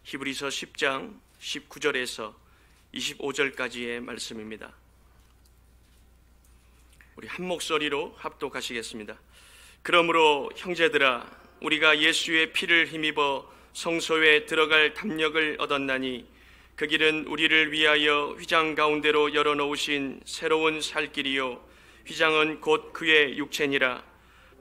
히브리서 10장 19절에서 25절까지의 말씀입니다. 우리 한 목소리로 합독하시겠습니다. 그러므로 형제들아, 우리가 예수의 피를 힘입어 성소에 들어갈 담력을 얻었나니 그 길은 우리를 위하여 휘장 가운데로 열어놓으신 새로운 살 길이요, 휘장은 곧 그의 육체니라.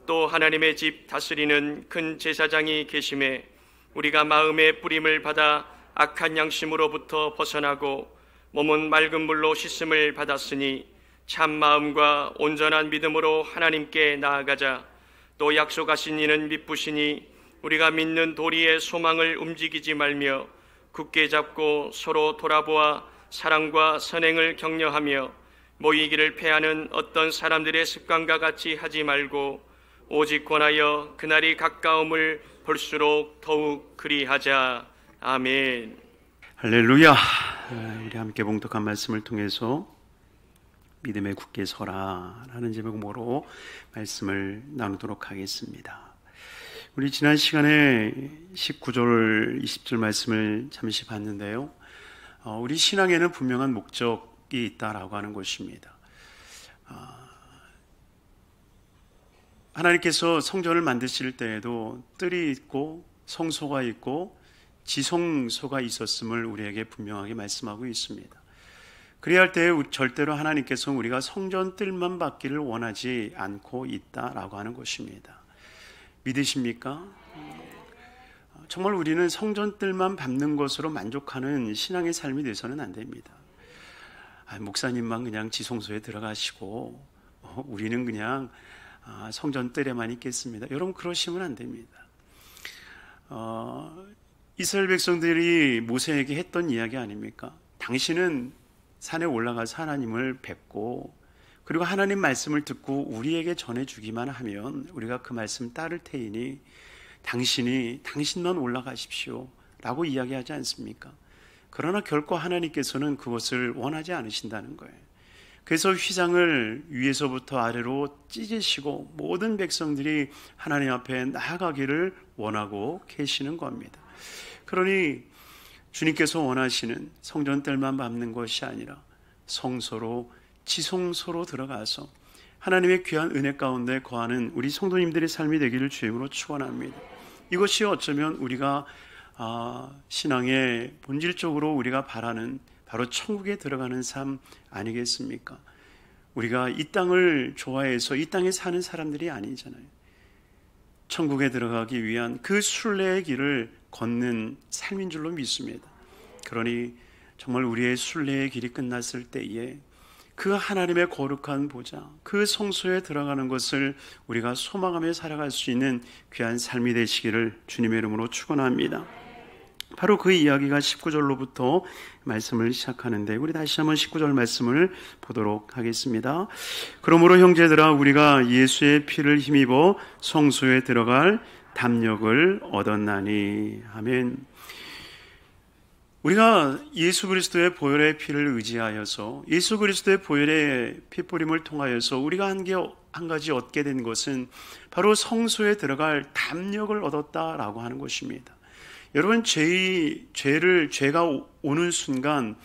또 하나님의 집 다스리는 큰 제사장이 계심에 우리가 마음의 뿌림을 받아 악한 양심으로부터 벗어나고 몸은 맑은 물로 씻음을 받았으니 참 마음과 온전한 믿음으로 하나님께 나아가자. 또 약속하신 이는 미쁘시니 우리가 믿는 도리의 소망을 움직이지 말며 굳게 잡고 서로 돌아보아 사랑과 선행을 격려하며 모이기를 패하는 어떤 사람들의 습관과 같이 하지 말고 오직 권하여 그날이 가까움을 볼수록 더욱 그리하자. 아멘. 할렐루야. 우리 함께 봉독한 말씀을 통해서 믿음에 굳게 서라 라는 제목으로 말씀을 나누도록 하겠습니다. 우리 지난 시간에 19절 20절 말씀을 잠시 봤는데요, 우리 신앙에는 분명한 목적이 있다라고 하는 것입니다. 하나님께서 성전을 만드실 때에도 뜰이 있고 성소가 있고 지성소가 있었음을 우리에게 분명하게 말씀하고 있습니다. 그래야 할 때 절대로 하나님께서 우리가 성전 뜰만 받기를 원하지 않고 있다라고 하는 것입니다. 믿으십니까? 정말 우리는 성전 뜰만 밟는 것으로 만족하는 신앙의 삶이 돼서는 안 됩니다. 목사님만 그냥 지성소에 들어가시고 우리는 그냥 성전 뜰에만 있겠습니다. 여러분, 그러시면 안 됩니다. 이스라엘 백성들이 모세에게 했던 이야기 아닙니까? 당신은 산에 올라가서 하나님을 뵙고 그리고 하나님 말씀을 듣고 우리에게 전해주기만 하면 우리가 그 말씀 따를 테이니 당신만 올라가십시오 라고 이야기하지 않습니까? 그러나 결코 하나님께서는 그것을 원하지 않으신다는 거예요. 그래서 휘장을 위에서부터 아래로 찢으시고 모든 백성들이 하나님 앞에 나아가기를 원하고 계시는 겁니다. 그러니 주님께서 원하시는 성전 뜰만 밟는 것이 아니라 성소로 지성소로 들어가서 하나님의 귀한 은혜 가운데 거하는 우리 성도님들의 삶이 되기를 주임으로 축원합니다. 이것이 어쩌면 우리가 신앙의 본질적으로 우리가 바라는 바로 천국에 들어가는 삶 아니겠습니까? 우리가 이 땅을 좋아해서 이 땅에 사는 사람들이 아니잖아요. 천국에 들어가기 위한 그 순례의 길을 걷는 삶인 줄로 믿습니다. 그러니 정말 우리의 순례의 길이 끝났을 때에 그 하나님의 거룩한 보좌, 그 성소에 들어가는 것을 우리가 소망하며 살아갈 수 있는 귀한 삶이 되시기를 주님의 이름으로 축원합니다. 바로 그 이야기가 19절로부터 말씀을 시작하는데, 우리 다시 한번 19절 말씀을 보도록 하겠습니다. 그러므로 형제들아, 우리가 예수의 피를 힘입어 성소에 들어갈 담력을 얻었나니. 아멘. 우리가 예수 그리스도의 보혈의 피를 의지하여서 예수 그리스도의 보혈의 피뿌림을 통하여서 우리가 한 가지 얻게 된 것은 바로 성소에 들어갈 담력을 얻었다라고 하는 것입니다. 여러분, 죄가 오는 순간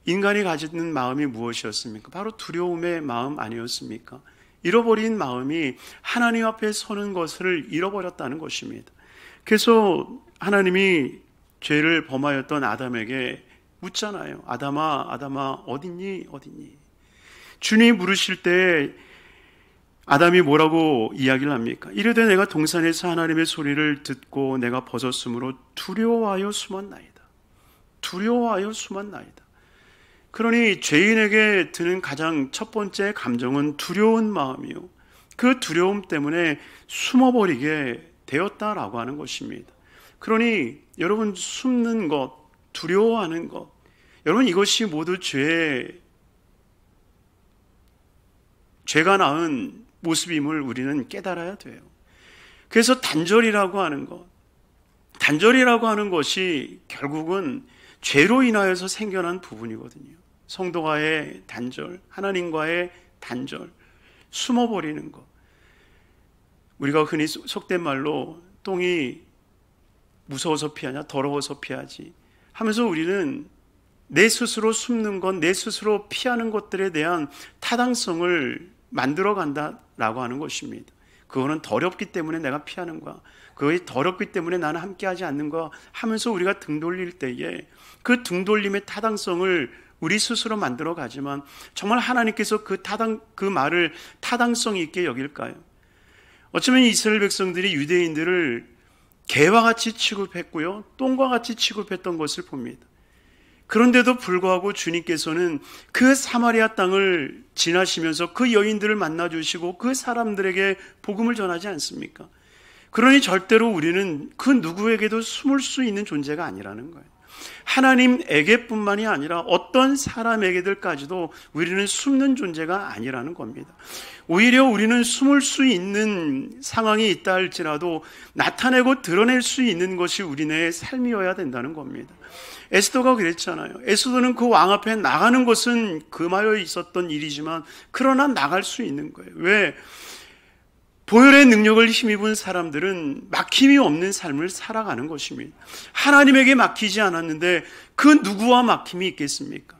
인간이 가지는 마음이 무엇이었습니까? 바로 두려움의 마음 아니었습니까? 잃어버린 마음이 하나님 앞에 서는 것을 잃어버렸다는 것입니다. 그래서 하나님이 죄를 범하였던 아담에게 묻잖아요. 아담아, 아담아, 어딨니? 어딨니? 주님이 물으실 때 아담이 뭐라고 이야기를 합니까? 이르되 내가 동산에서 하나님의 소리를 듣고 내가 벗었으므로 두려워하여 숨었나이다. 두려워하여 숨었나이다. 그러니 죄인에게 드는 가장 첫 번째 감정은 두려운 마음이요, 그 두려움 때문에 숨어버리게 되었다라고 하는 것입니다. 그러니 여러분, 숨는 것, 두려워하는 것, 여러분, 이것이 모두 죄가 낳은 모습임을 우리는 깨달아야 돼요. 그래서 단절이라고 하는 것이 결국은 죄로 인하여서 생겨난 부분이거든요. 성도와의 단절, 하나님과의 단절, 숨어버리는 것. 우리가 흔히 속된 말로 똥이 무서워서 피하냐, 더러워서 피하지, 하면서 우리는 내 스스로 숨는 것, 내 스스로 피하는 것들에 대한 타당성을 만들어 간다라고 하는 것입니다. 그거는 더럽기 때문에 내가 피하는 거야. 그것이 더럽기 때문에 나는 함께하지 않는 거야 하면서 우리가 등 돌릴 때에 그 등 돌림의 타당성을 우리 스스로 만들어 가지만 정말 하나님께서 그 말을 타당성 있게 여길까요? 어쩌면 이스라엘 백성들이 유대인들을 개와 같이 취급했고요, 똥과 같이 취급했던 것을 봅니다. 그런데도 불구하고 주님께서는 그 사마리아 땅을 지나시면서 그 여인들을 만나주시고 그 사람들에게 복음을 전하지 않습니까? 그러니 절대로 우리는 그 누구에게도 숨을 수 있는 존재가 아니라는 거예요. 하나님에게뿐만이 아니라 어떤 사람에게들까지도 우리는 숨는 존재가 아니라는 겁니다. 오히려 우리는 숨을 수 있는 상황이 있다 할지라도 나타내고 드러낼 수 있는 것이 우리네 삶이어야 된다는 겁니다. 에스더가 그랬잖아요. 에스더는 그 왕 앞에 나가는 것은 금하여 있었던 일이지만 그러나 나갈 수 있는 거예요. 왜? 보혈의 능력을 힘입은 사람들은 막힘이 없는 삶을 살아가는 것입니다. 하나님에게 막히지 않았는데 그 누구와 막힘이 있겠습니까?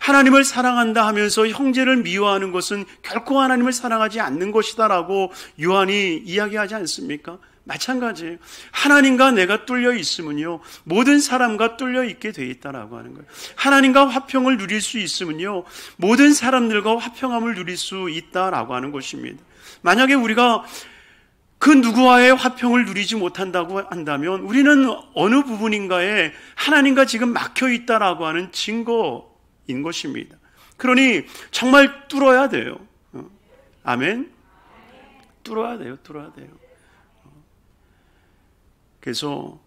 하나님을 사랑한다 하면서 형제를 미워하는 것은 결코 하나님을 사랑하지 않는 것이다라고 요한이 이야기하지 않습니까? 마찬가지예요. 하나님과 내가 뚫려 있으면요, 모든 사람과 뚫려 있게 돼 있다라고 하는 거예요. 하나님과 화평을 누릴 수 있으면요, 모든 사람들과 화평함을 누릴 수 있다라고 하는 것입니다. 만약에 우리가 그 누구와의 화평을 누리지 못한다고 한다면 우리는 어느 부분인가에 하나님과 지금 막혀 있다라고 하는 증거인 것입니다. 그러니 정말 뚫어야 돼요. 아멘? 뚫어야 돼요. 그래서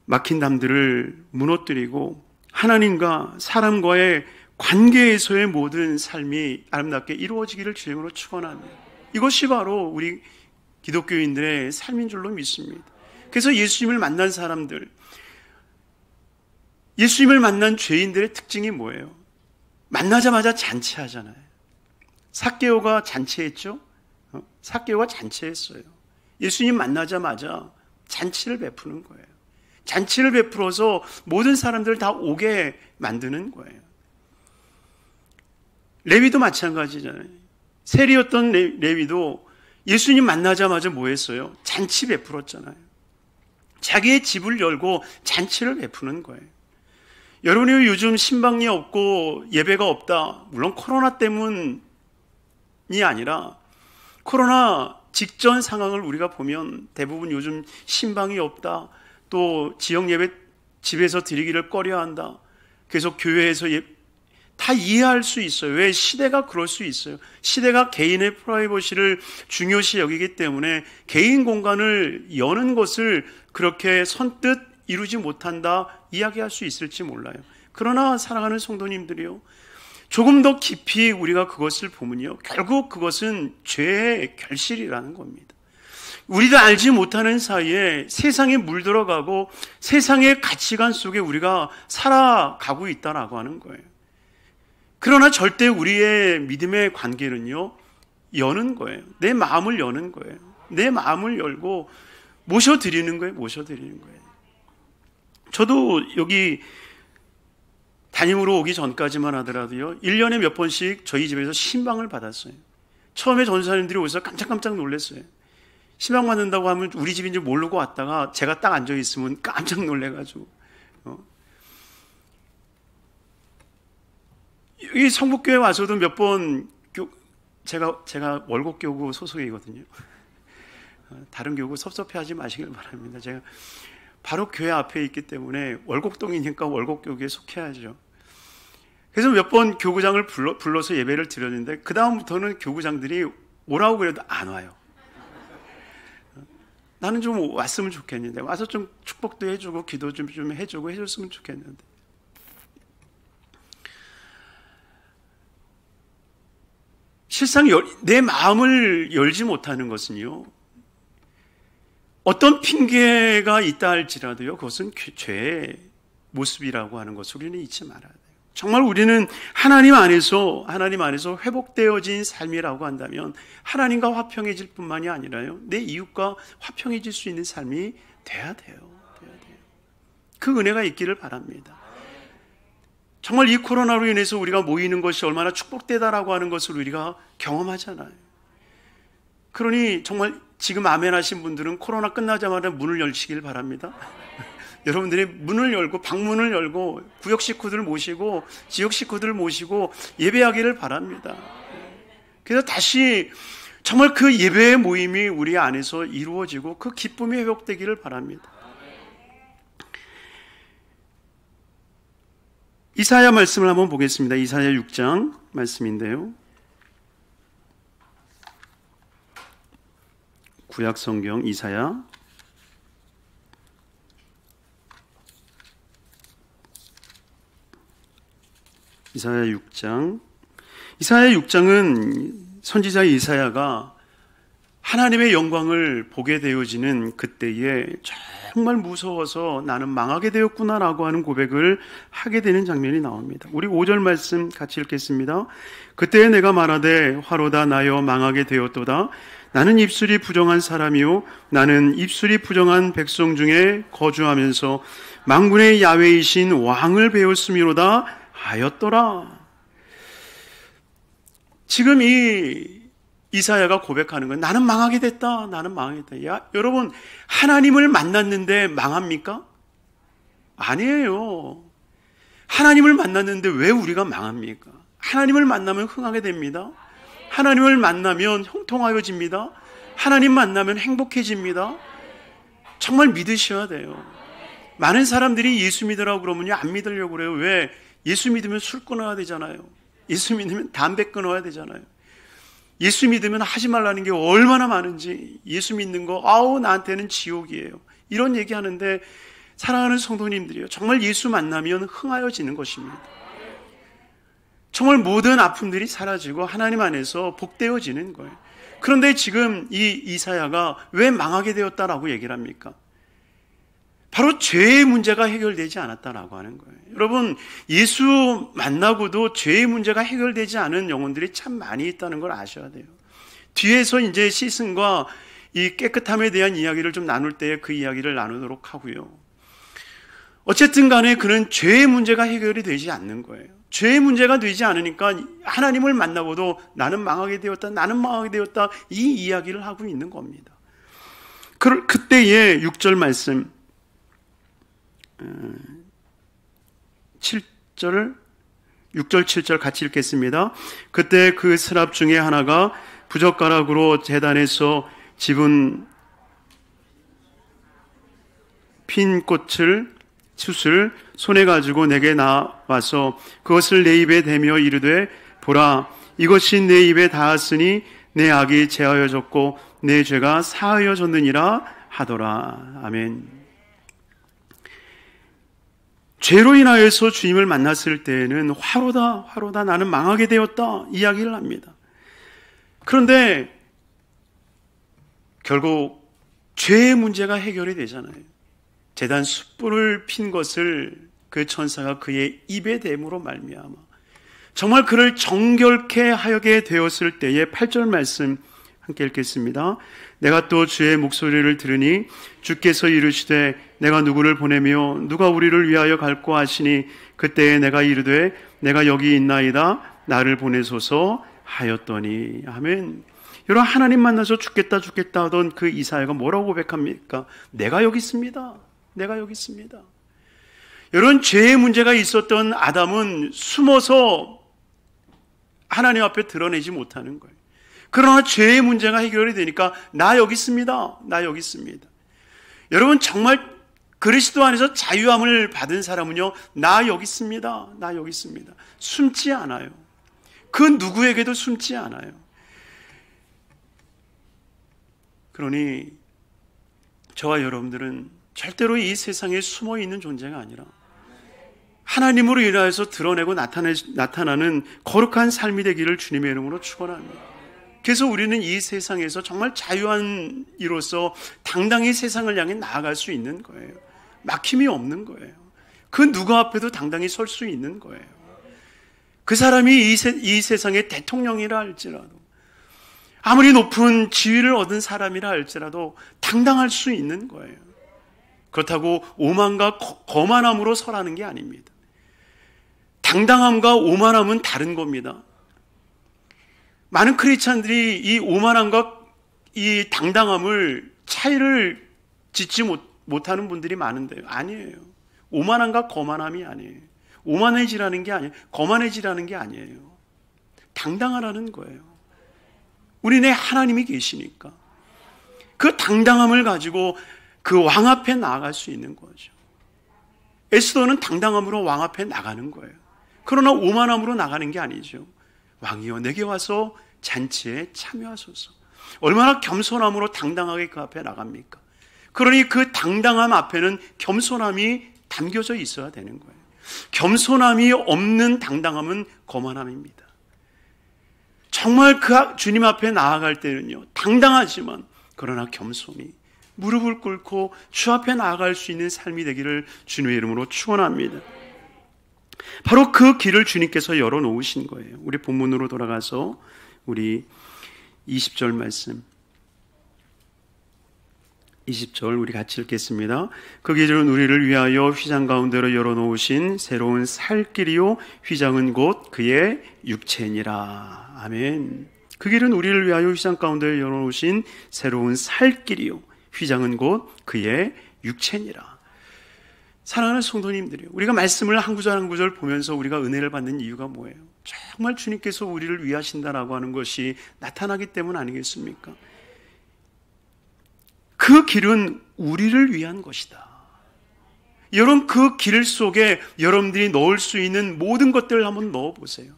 막힌 담들을 무너뜨리고 하나님과 사람과의 관계에서의 모든 삶이 아름답게 이루어지기를 주님으로 축원합니다. 이것이 바로 우리 기독교인들의 삶인 줄로 믿습니다. 그래서 예수님을 만난 사람들, 예수님을 만난 죄인들의 특징이 뭐예요? 만나자마자 잔치하잖아요. 삭개오가 잔치했죠? 삭개오가 잔치했어요. 예수님 만나자마자 잔치를 베푸는 거예요. 잔치를 베풀어서 모든 사람들을 다 오게 만드는 거예요. 레위도 마찬가지잖아요. 세리였던 레위도 예수님 만나자마자 뭐 했어요? 잔치 베풀었잖아요. 자기의 집을 열고 잔치를 베푸는 거예요. 여러분이 요즘 신방이 없고 예배가 없다, 물론 코로나 때문이 아니라 코로나 직전 상황을 우리가 보면 대부분 요즘 신방이 없다, 또 지역 예배 집에서 드리기를 꺼려한다, 계속 교회에서 다 이해할 수 있어요. 왜? 시대가 그럴 수 있어요. 시대가 개인의 프라이버시를 중요시 여기기 때문에 개인 공간을 여는 것을 그렇게 선뜻 이루지 못한다 이야기할 수 있을지 몰라요. 그러나 사랑하는 성도님들이요, 조금 더 깊이 우리가 그것을 보면요, 결국 그것은 죄의 결실이라는 겁니다. 우리도 알지 못하는 사이에 세상에 물들어가고 세상의 가치관 속에 우리가 살아가고 있다라고 하는 거예요. 그러나 절대 우리의 믿음의 관계는요, 여는 거예요. 내 마음을 여는 거예요. 내 마음을 열고 모셔드리는 거예요. 저도 여기 담임으로 오기 전까지만 하더라도요, 1년에 몇 번씩 저희 집에서 신방을 받았어요. 처음에 전사님들이 오셔서 깜짝 놀랐어요. 신방 받는다고 하면 우리 집인 줄 모르고 왔다가 제가 딱 앉아있으면 깜짝 놀래가지고, 이 성북교회 와서도 몇 번 제가 월곡교구 소속이거든요. 다른 교구 섭섭해하지 마시길 바랍니다. 제가 바로 교회 앞에 있기 때문에 월곡동이니까 월곡교구에 속해야죠. 그래서 몇 번 교구장을 불러서 예배를 드렸는데 그 다음부터는 교구장들이 오라고 그래도 안 와요. 나는 좀 왔으면 좋겠는데, 와서 좀 축복도 해주고 기도 좀 해줬으면 좋겠는데. 실상 내 마음을 열지 못하는 것은요, 어떤 핑계가 있다 할지라도요, 그것은 죄의 모습이라고 하는 것을 우리는 잊지 말아야 돼요. 정말 우리는 하나님 안에서 회복되어진 삶이라고 한다면 하나님과 화평해질 뿐만이 아니라요, 내 이웃과 화평해질 수 있는 삶이 돼야 돼요. 그 은혜가 있기를 바랍니다. 정말 이 코로나로 인해서 우리가 모이는 것이 얼마나 축복되다라고 하는 것을 우리가 경험하잖아요. 그러니 정말 지금 아멘 하신 분들은 코로나 끝나자마자 문을 열시길 바랍니다. 여러분들이 문을 열고 방문을 열고 구역 식구들 모시고 지역 식구들 모시고 예배하기를 바랍니다. 그래서 다시 정말 그 예배의 모임이 우리 안에서 이루어지고 그 기쁨이 회복되기를 바랍니다. 이사야 말씀을 한번 보겠습니다. 이사야 6장 말씀인데요. 구약 성경 이사야 6장. 이사야 6장은 선지자 이사야가 하나님의 영광을 보게 되어지는 그때에 정말 무서워서 나는 망하게 되었구나라고 하는 고백을 하게 되는 장면이 나옵니다. 우리 5절 말씀 같이 읽겠습니다. 그때 내가 말하되 화로다 나여 망하게 되었도다. 나는 입술이 부정한 사람이요 나는 입술이 부정한 백성 중에 거주하면서 만군의 야훼이신 왕을 배웠음이로다 하였더라. 지금 이 이사야가 고백하는 건 나는 망하게 됐다. 나는 망하게 됐다. 야, 여러분 하나님을 만났는데 망합니까? 아니에요. 하나님을 만났는데 왜 우리가 망합니까? 하나님을 만나면 흥하게 됩니다. 하나님을 만나면 형통하여집니다. 하나님 만나면 행복해집니다. 정말 믿으셔야 돼요. 많은 사람들이 예수 믿으라고 그러면요 안 믿으려고 그래요. 왜? 예수 믿으면 술 끊어야 되잖아요. 예수 믿으면 담배 끊어야 되잖아요. 예수 믿으면 하지 말라는 게 얼마나 많은지, 예수 믿는 거 아우 나한테는 지옥이에요 이런 얘기하는데, 사랑하는 성도님들이요, 정말 예수 만나면 흥하여지는 것입니다. 정말 모든 아픔들이 사라지고 하나님 안에서 복되어지는 거예요. 그런데 지금 이 이사야가 왜 망하게 되었다라고 얘기를 합니까? 바로 죄의 문제가 해결되지 않았다라고 하는 거예요. 여러분, 예수 만나고도 죄의 문제가 해결되지 않은 영혼들이 참 많이 있다는 걸 아셔야 돼요. 뒤에서 이제 시승과 이 깨끗함에 대한 이야기를 좀 나눌 때 그 이야기를 나누도록 하고요. 어쨌든 간에 그는 죄의 문제가 해결이 되지 않는 거예요. 죄의 문제가 되지 않으니까 하나님을 만나고도 나는 망하게 되었다, 나는 망하게 되었다, 이 이야기를 하고 있는 겁니다. 그때의 6절 말씀 6절 7절 같이 읽겠습니다. 그때 그 스랍 중에 하나가 부젓가락으로 제단에서 집은 핀 숯을 손에 가지고 내게 나와서 그것을 내 입에 대며 이르되 보라, 이것이 내 입에 닿았으니 내 악이 제하여졌고 내 죄가 사하여졌느니라 하더라. 아멘. 죄로 인하여서 주님을 만났을 때에는 화로다 나는 망하게 되었다 이야기를 합니다. 그런데 결국 죄의 문제가 해결이 되잖아요. 제단 숯불을 핀 것을 그 천사가 그의 입에 댐으로 말미암아 정말 그를 정결케 하게 되었을 때의 8절 말씀 함께 읽겠습니다. 내가 또 주의 목소리를 들으니 주께서 이르시되 내가 누구를 보내며 누가 우리를 위하여 갈고 하시니 그때에 내가 이르되 내가 여기 있나이다 나를 보내소서 하였더니. 아멘. 여러분, 하나님 만나서 죽겠다 하던 그 이사야가 뭐라고 고백합니까? 내가 여기 있습니다. 내가 여기 있습니다. 여러분, 죄의 문제가 있었던 아담은 숨어서 하나님 앞에 드러내지 못하는 거예요. 그러나 죄의 문제가 해결이 되니까 나 여기 있습니다. 나 여기 있습니다. 여러분, 정말 그리스도 안에서 자유함을 받은 사람은요, 나 여기 있습니다. 나 여기 있습니다. 숨지 않아요. 그 누구에게도 숨지 않아요. 그러니 저와 여러분들은 절대로 이 세상에 숨어 있는 존재가 아니라 하나님으로 인하여서 드러내고 나타나는 거룩한 삶이 되기를 주님의 이름으로 축원합니다. 그래서 우리는 이 세상에서 정말 자유한 이로서 당당히 세상을 향해 나아갈 수 있는 거예요. 막힘이 없는 거예요. 그 누구 앞에도 당당히 설 수 있는 거예요. 그 사람이 이 세상의 대통령이라 할지라도, 아무리 높은 지위를 얻은 사람이라 할지라도 당당할 수 있는 거예요. 그렇다고 오만과 거만함으로 설하는 게 아닙니다. 당당함과 오만함은 다른 겁니다. 많은 크리스찬들이 이 오만함과 이 당당함을 차이를 짓지 못하는 분들이 많은데요. 아니에요. 오만함과 거만함이 아니에요. 오만해지라는 게 아니에요. 거만해지라는 게 아니에요. 당당하라는 거예요. 우리 내 하나님이 계시니까 그 당당함을 가지고 그 왕 앞에 나아갈 수 있는 거죠. 에스더는 당당함으로 왕 앞에 나가는 거예요. 그러나 오만함으로 나가는 게 아니죠. 왕이여 내게 와서 잔치에 참여하소서. 얼마나 겸손함으로 당당하게 그 앞에 나갑니까? 그러니 그 당당함 앞에는 겸손함이 담겨져 있어야 되는 거예요. 겸손함이 없는 당당함은 거만함입니다. 정말 그 주님 앞에 나아갈 때는요, 당당하지만 그러나 겸손히 무릎을 꿇고 주 앞에 나아갈 수 있는 삶이 되기를 주님의 이름으로 축원합니다. 바로 그 길을 주님께서 열어놓으신 거예요. 우리 본문으로 돌아가서 우리 20절 말씀, 20절 우리 같이 읽겠습니다. 그 길은 우리를 위하여 휘장 가운데로 열어놓으신 새로운 살 길이요 휘장은 곧 그의 육체니라. 아멘. 그 길은 우리를 위하여 휘장 가운데로 열어놓으신 새로운 살 길이요 휘장은 곧 그의 육체니라. 사랑하는 성도님들이요, 우리가 말씀을 한 구절 한 구절 보면서 우리가 은혜를 받는 이유가 뭐예요? 정말 주님께서 우리를 위하신다라고 하는 것이 나타나기 때문 아니겠습니까? 그 길은 우리를 위한 것이다. 여러분, 그 길 속에 여러분들이 넣을 수 있는 모든 것들을 한번 넣어보세요.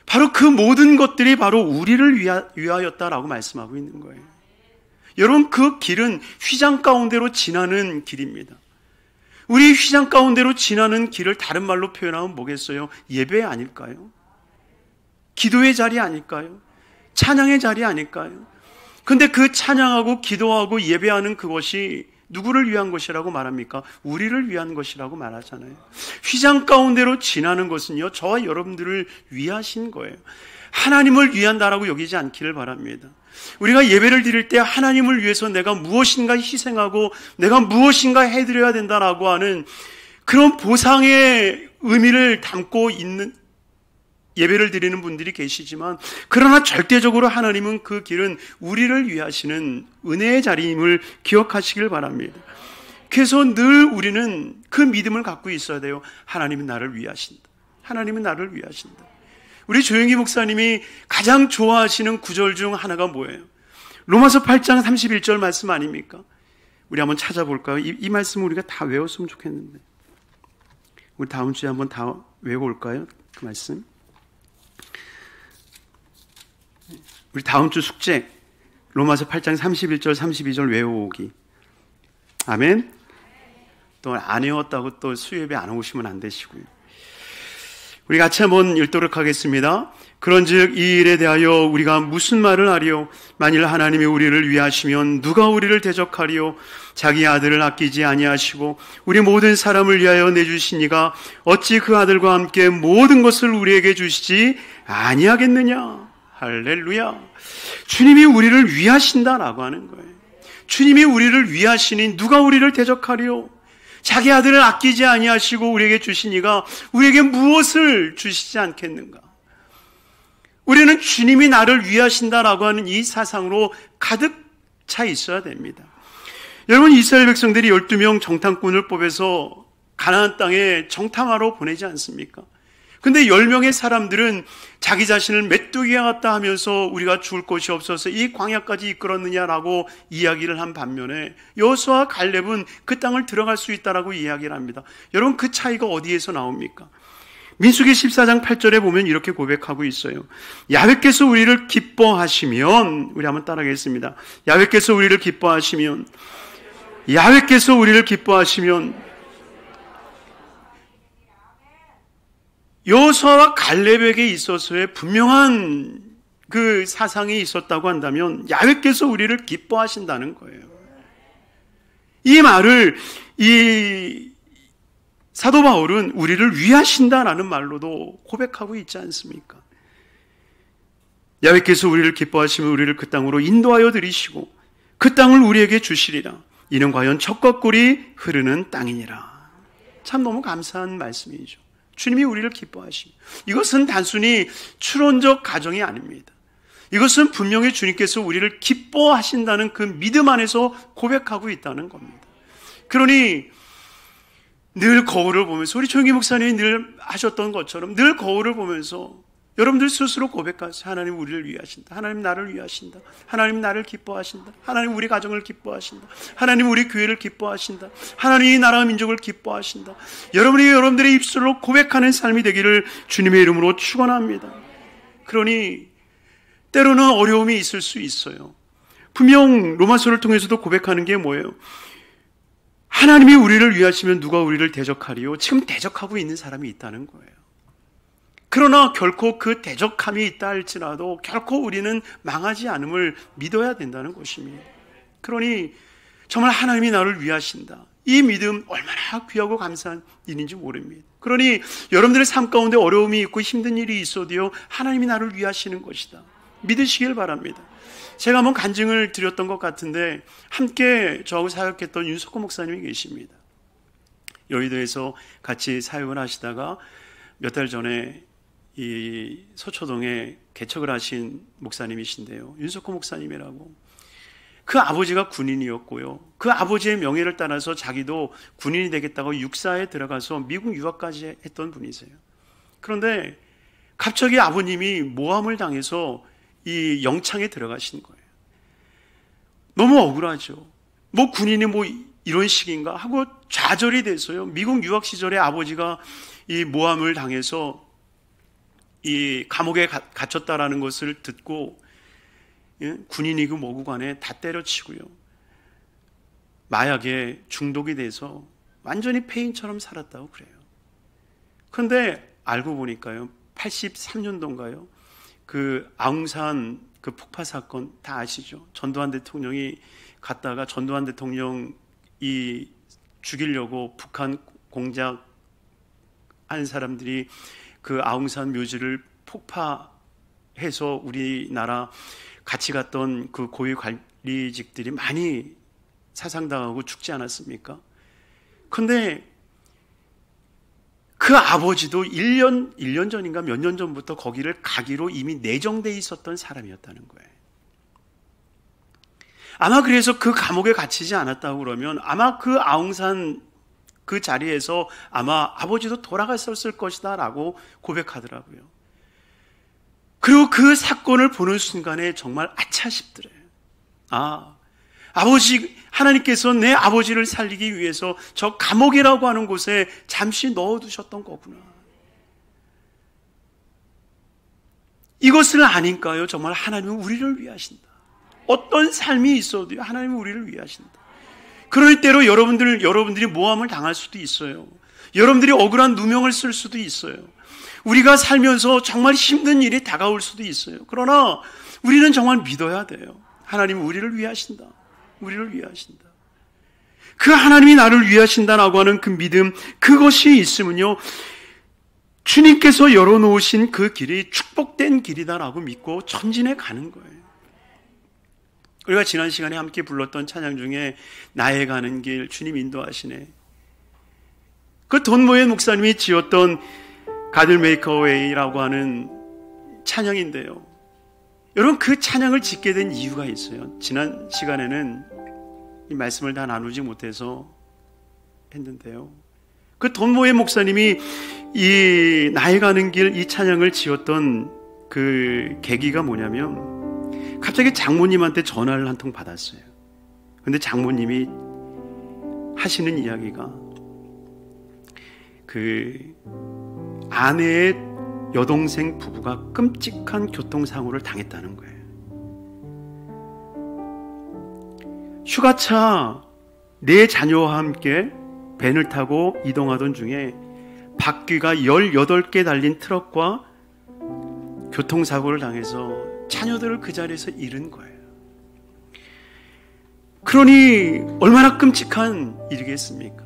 바로 그 모든 것들이 바로 우리를 위하였다라고 말씀하고 있는 거예요. 여러분, 그 길은 휘장 가운데로 지나는 길입니다. 우리 휘장 가운데로 지나는 길을 다른 말로 표현하면 뭐겠어요? 예배 아닐까요? 기도의 자리 아닐까요? 찬양의 자리 아닐까요? 근데 그 찬양하고 기도하고 예배하는 그것이 누구를 위한 것이라고 말합니까? 우리를 위한 것이라고 말하잖아요. 휘장 가운데로 지나는 것은요, 저와 여러분들을 위하신 거예요. 하나님을 위한다라고 여기지 않기를 바랍니다. 우리가 예배를 드릴 때 하나님을 위해서 내가 무엇인가 희생하고 내가 무엇인가 해드려야 된다라고 하는 그런 보상의 의미를 담고 있는 예배를 드리는 분들이 계시지만, 그러나 절대적으로 하나님은 그 길은 우리를 위하시는 은혜의 자리임을 기억하시길 바랍니다. 그래서 늘 우리는 그 믿음을 갖고 있어야 돼요. 하나님은 나를 위하신다. 하나님은 나를 위하신다. 우리 조영기 목사님이 가장 좋아하시는 구절 중 하나가 뭐예요? 로마서 8장 31절 말씀 아닙니까? 우리 한번 찾아볼까요? 이 말씀 우리가 다 외웠으면 좋겠는데, 우리 다음 주에 한번 다 외워올까요? 그 말씀. 우리 다음 주 숙제, 로마서 8장 31절 32절 외워오기. 아멘. 또 안 외웠다고 또 수요예배 안 오시면 안 되시고요. 우리 같이 한번 읽도록 하겠습니다. 그런즉 이 일에 대하여 우리가 무슨 말을 하리요? 만일 하나님이 우리를 위하시면 누가 우리를 대적하리요? 자기 아들을 아끼지 아니하시고 우리 모든 사람을 위하여 내주신 이가 어찌 그 아들과 함께 모든 것을 우리에게 주시지 아니하겠느냐? 할렐루야. 주님이 우리를 위하신다라고 하는 거예요. 주님이 우리를 위하시니 누가 우리를 대적하리요? 자기 아들을 아끼지 아니하시고 우리에게 주신 이가 우리에게 무엇을 주시지 않겠는가? 우리는 주님이 나를 위하신다라고 하는 이 사상으로 가득 차 있어야 됩니다. 여러분, 이스라엘 백성들이 12명 정탐꾼을 뽑아서 가나안 땅에 정탐하러 보내지 않습니까? 근데 10명의 사람들은 자기 자신을 메뚜기와 같다 하면서 우리가 죽을 곳이 없어서 이 광야까지 이끌었느냐라고 이야기를 한 반면에 여호수아와 갈렙은 그 땅을 들어갈 수 있다라고 이야기를 합니다. 여러분, 그 차이가 어디에서 나옵니까? 민수기 14장 8절에 보면 이렇게 고백하고 있어요. 야훼께서 우리를 기뻐하시면, 우리 한번 따라하겠습니다. 야훼께서 우리를 기뻐하시면, 야훼께서 우리를 기뻐하시면, 여호수아와 갈렙에게 있어서의 분명한 그 사상이 있었다고 한다면 야훼께서 우리를 기뻐하신다는 거예요. 이 말을 이 사도 바울은 우리를 위하신다라는 말로도 고백하고 있지 않습니까? 야훼께서 우리를 기뻐하시면 우리를 그 땅으로 인도하여 들이시고 그 땅을 우리에게 주시리라. 이는 과연 젖과 꿀이 흐르는 땅이니라. 참 너무 감사한 말씀이죠. 주님이 우리를 기뻐하십니다. 이것은 단순히 추론적 가정이 아닙니다. 이것은 분명히 주님께서 우리를 기뻐하신다는 그 믿음 안에서 고백하고 있다는 겁니다. 그러니 늘 거울을 보면서, 우리 조영기 목사님이 늘 하셨던 것처럼 늘 거울을 보면서 여러분들 스스로 고백하세요. 하나님 우리를 위하신다. 하나님 나를 위하신다. 하나님 나를 기뻐하신다. 하나님 우리 가정을 기뻐하신다. 하나님 우리 교회를 기뻐하신다. 하나님 이 나라와 민족을 기뻐하신다. 여러분이 여러분들의 입술로 고백하는 삶이 되기를 주님의 이름으로 축원합니다. 그러니 때로는 어려움이 있을 수 있어요. 분명 로마서를 통해서도 고백하는 게 뭐예요? 하나님이 우리를 위하시면 누가 우리를 대적하리요? 지금 대적하고 있는 사람이 있다는 거예요. 그러나 결코 그 대적함이 있다 할지라도 결코 우리는 망하지 않음을 믿어야 된다는 것입니다. 그러니 정말 하나님이 나를 위하신다. 이 믿음 얼마나 귀하고 감사한 일인지 모릅니다. 그러니 여러분들의 삶 가운데 어려움이 있고 힘든 일이 있어도요, 하나님이 나를 위하시는 것이다. 믿으시길 바랍니다. 제가 한번 간증을 드렸던 것 같은데 함께 저하고 사역했던 윤석호 목사님이 계십니다. 여의도에서 같이 사역을 하시다가 몇 달 전에 이 서초동에 개척을 하신 목사님이신데요, 윤석호 목사님이라고. 그 아버지가 군인이었고요, 그 아버지의 명예를 따라서 자기도 군인이 되겠다고 육사에 들어가서 미국 유학까지 했던 분이세요. 그런데 갑자기 아버님이 모함을 당해서 이 영창에 들어가신 거예요. 너무 억울하죠. 뭐 군인이 뭐 이런 식인가 하고 좌절이 돼서요, 미국 유학 시절에 아버지가 이 모함을 당해서 이 감옥에 갇혔다라는 것을 듣고, 예? 군인이고 뭐고 간에 다 때려치고요, 마약에 중독이 돼서 완전히 폐인처럼 살았다고 그래요. 그런데 알고 보니까요, 83년도인가요? 그 아웅산 그 폭파 사건 다 아시죠? 전두환 대통령이 갔다가 전두환 대통령이 죽이려고 북한 공작한 사람들이 그 아웅산 묘지를 폭파해서 우리나라 같이 갔던 그 고위 관리직들이 많이 사상당하고 죽지 않았습니까? 그런데 그 아버지도 1년 전인가 몇 년 전부터 거기를 가기로 이미 내정돼 있었던 사람이었다는 거예요. 아마 그래서 그 감옥에 갇히지 않았다고 그러면 아마 그 아웅산 그 자리에서 아마 아버지도 돌아갔었을 것이다 라고 고백하더라고요. 그리고 그 사건을 보는 순간에 정말 아차 싶더래요. 아, 아버지, 하나님께서 내 아버지를 살리기 위해서 저 감옥이라고 하는 곳에 잠시 넣어두셨던 거구나. 이것을 아니까요, 정말 하나님은 우리를 위하신다. 어떤 삶이 있어도요, 하나님은 우리를 위하신다. 그럴 때로 여러분들이 모함을 당할 수도 있어요. 여러분들이 억울한 누명을 쓸 수도 있어요. 우리가 살면서 정말 힘든 일이 다가올 수도 있어요. 그러나 우리는 정말 믿어야 돼요. 하나님은 우리를 위하신다. 우리를 위하신다. 그 하나님이 나를 위하신다라고 하는 그 믿음, 그것이 있으면요, 주님께서 열어놓으신 그 길이 축복된 길이다라고 믿고 전진해 가는 거예요. 우리가 지난 시간에 함께 불렀던 찬양 중에 나의 가는 길 주님 인도하시네, 그 돈 모엔 목사님이 지었던 God will make a way라고 하는 찬양인데요, 여러분 그 찬양을 짓게 된 이유가 있어요. 지난 시간에는 이 말씀을 다 나누지 못해서 했는데요, 그 돈 모엔 목사님이 이 나의 가는 길 이 찬양을 지었던 그 계기가 뭐냐면, 갑자기 장모님한테 전화를 한 통 받았어요. 근데 장모님이 하시는 이야기가 그 아내의 여동생 부부가 끔찍한 교통사고를 당했다는 거예요. 휴가차 네 자녀와 함께 밴을 타고 이동하던 중에 바퀴가 18개 달린 트럭과 교통사고를 당해서 자녀들을 그 자리에서 잃은 거예요. 그러니 얼마나 끔찍한 일이겠습니까?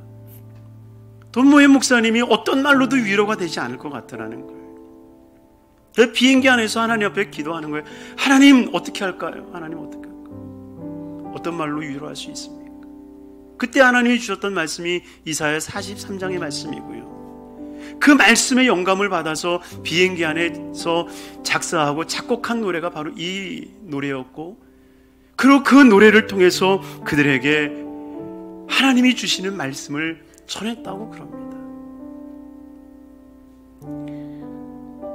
돈 모엔 목사님이 어떤 말로도 위로가 되지 않을 것 같다라는 거예요. 비행기 안에서 하나님 앞에 기도하는 거예요. 하나님 어떻게 할까요? 하나님 어떻게 할까요? 어떤 말로 위로할 수 있습니까? 그때 하나님이 주셨던 말씀이 이사야 43장의 말씀이고요. 그 말씀의 영감을 받아서 비행기 안에서 작사하고 작곡한 노래가 바로 이 노래였고, 그리고 그 노래를 통해서 그들에게 하나님이 주시는 말씀을 전했다고 그럽니다.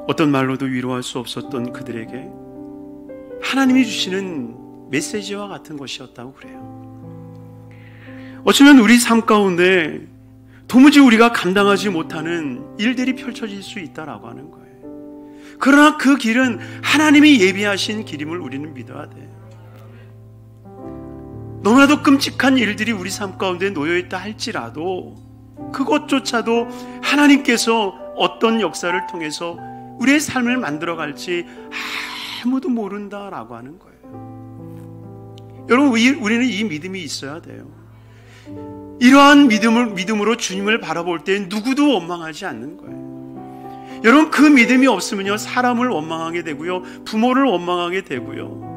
어떤 말로도 위로할 수 없었던 그들에게 하나님이 주시는 메시지와 같은 것이었다고 그래요. 어쩌면 우리 삶 가운데 도무지 우리가 감당하지 못하는 일들이 펼쳐질 수 있다라고 하는 거예요. 그러나 그 길은 하나님이 예비하신 길임을 우리는 믿어야 돼요. 너무나도 끔찍한 일들이 우리 삶 가운데 놓여있다 할지라도 그것조차도 하나님께서 어떤 역사를 통해서 우리의 삶을 만들어갈지 아무도 모른다라고 하는 거예요. 여러분, 우리는 이 믿음이 있어야 돼요. 이러한 믿음으로 주님을 바라볼 때 누구도 원망하지 않는 거예요. 여러분, 그 믿음이 없으면요, 사람을 원망하게 되고요, 부모를 원망하게 되고요,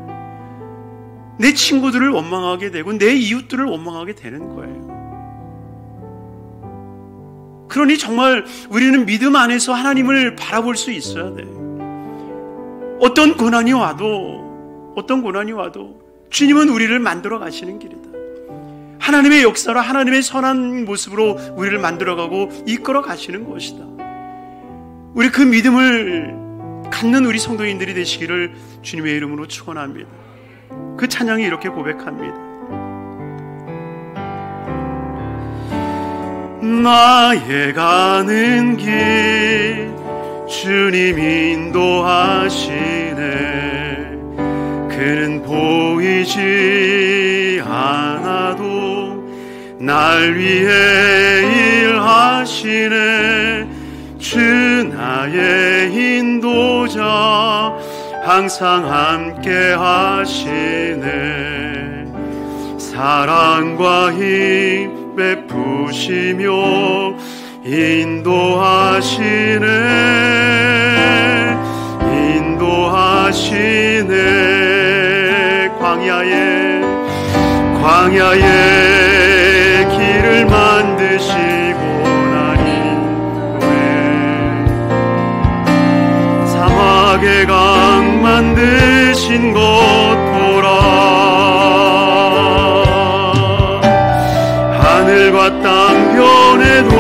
내 친구들을 원망하게 되고 내 이웃들을 원망하게 되는 거예요. 그러니 정말 우리는 믿음 안에서 하나님을 바라볼 수 있어야 돼요. 어떤 고난이 와도 주님은 우리를 만들어 가시는 길이다. 하나님의 역사로 하나님의 선한 모습으로 우리를 만들어가고 이끌어 가시는 것이다. 우리 그 믿음을 갖는 우리 성도인들이 되시기를 주님의 이름으로 축원합니다. 그 찬양이 이렇게 고백합니다. 나의 가는 길 주님 인도하시네. 그는 보이지 않아도 날 위해 일하시네. 주 나의 인도자 항상 함께 하시네. 사랑과 힘 베푸시며 인도하시네. 광야에 길을 만드시고 나니 사막에 강 만드신 것 보라. 하늘과 땅 변해도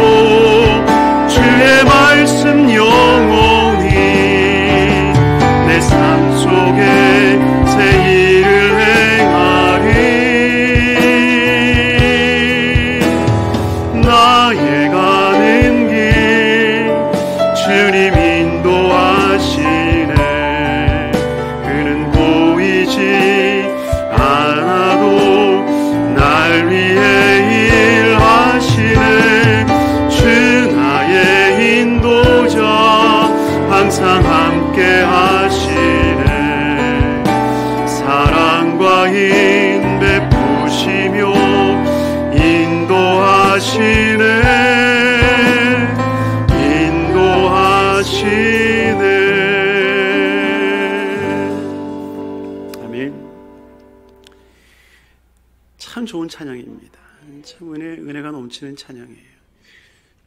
주의 말씀 영원히 내 삶 속에 새 일을 행하리. 나의 가는 길 주님 인도하시네. 그는 보이지 않아도 날 위해 일하시네. 주 나의 인도자 항상 함께 하시네. 사랑과 힘 베푸시며 인도하시네. 아멘. 참 좋은 찬양입니다. 참 은혜가 넘치는 찬양이에요.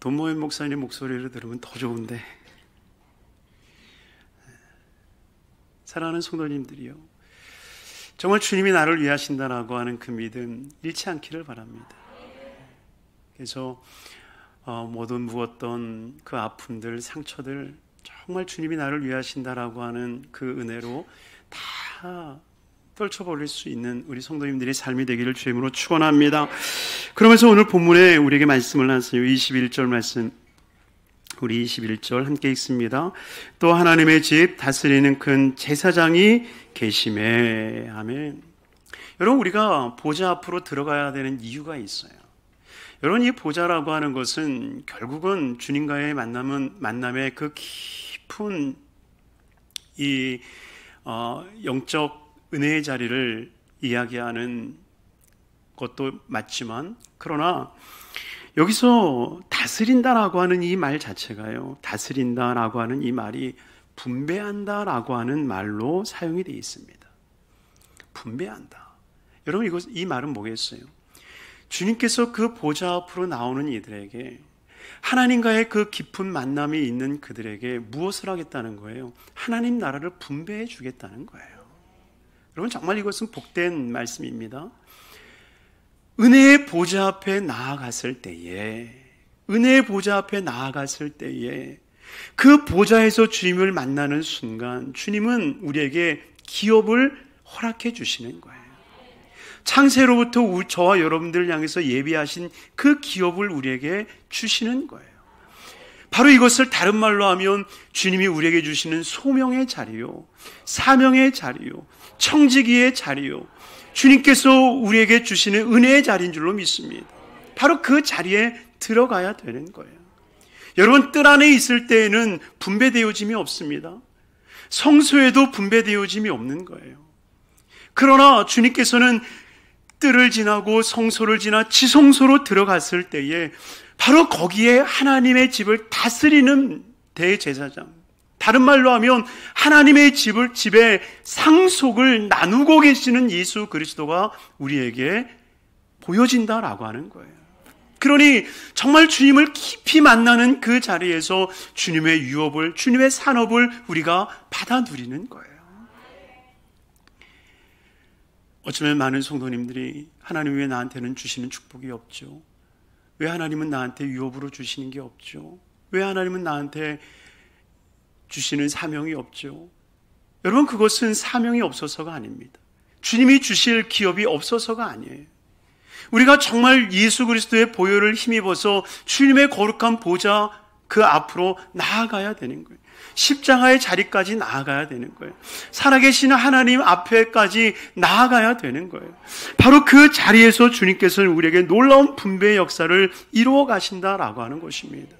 돈모임 목사님 목소리를 들으면 더 좋은데, 사랑하는 성도님들이요, 정말 주님이 나를 위하신다라고 하는 그 믿음 잃지 않기를 바랍니다. 그래서 모든 묵었던 그 아픔들, 상처들 정말 주님이 나를 위하신다라고 하는 그 은혜로 다 떨쳐버릴 수 있는 우리 성도님들의 삶이 되기를 주임으로 축원합니다. 그러면서 오늘 본문에 우리에게 말씀을 하세요. 21절 말씀, 우리 21절 함께 읽습니다. 또 하나님의 집 다스리는 큰 제사장이 계심에. 아멘. 여러분, 우리가 보좌 앞으로 들어가야 되는 이유가 있어요. 여러분, 이 보좌라고 하는 것은 결국은 주님과의 만남의 그 깊은 이 영적 은혜의 자리를 이야기하는 것도 맞지만, 그러나 여기서 다스린다라고 하는 이 말 자체가요, 다스린다라고 하는 이 말이 분배한다라고 하는 말로 사용이 되어 있습니다. 분배한다. 여러분, 이 말은 뭐겠어요? 주님께서 그 보좌 앞으로 나오는 이들에게, 하나님과의 그 깊은 만남이 있는 그들에게 무엇을 하겠다는 거예요? 하나님 나라를 분배해 주겠다는 거예요. 여러분, 정말 이것은 복된 말씀입니다. 은혜의 보좌 앞에 나아갔을 때에, 은혜의 보좌 앞에 나아갔을 때에 그 보좌에서 주님을 만나는 순간 주님은 우리에게 기업을 허락해 주시는 거예요. 창세로부터 저와 여러분들을 향해서 예비하신 그 기업을 우리에게 주시는 거예요. 바로 이것을 다른 말로 하면 주님이 우리에게 주시는 소명의 자리요, 사명의 자리요, 청지기의 자리요, 주님께서 우리에게 주시는 은혜의 자리인 줄로 믿습니다. 바로 그 자리에 들어가야 되는 거예요. 여러분, 뜰 안에 있을 때에는 분배되어짐이 없습니다. 성소에도 분배되어짐이 없는 거예요. 그러나 주님께서는 뜰을 지나고 성소를 지나 지성소로 들어갔을 때에 바로 거기에 하나님의 집을 다스리는 대제사장, 다른 말로 하면 하나님의 집에 상속을 나누고 계시는 예수 그리스도가 우리에게 보여진다라고 하는 거예요. 그러니 정말 주님을 깊이 만나는 그 자리에서 주님의 유업을, 주님의 산업을 우리가 받아 누리는 거예요. 어쩌면 많은 성도님들이 하나님 왜 나한테는 주시는 축복이 없죠? 왜 하나님은 나한테 유업으로 주시는 게 없죠? 왜 하나님은 나한테 주시는 사명이 없죠? 여러분, 그것은 사명이 없어서가 아닙니다. 주님이 주실 기업이 없어서가 아니에요. 우리가 정말 예수 그리스도의 보혈을 힘입어서 주님의 거룩한 보좌 그 앞으로 나아가야 되는 거예요. 십자가의 자리까지 나아가야 되는 거예요. 살아계시는 하나님 앞에까지 나아가야 되는 거예요. 바로 그 자리에서 주님께서는 우리에게 놀라운 분배의 역사를 이루어 가신다라고 하는 것입니다.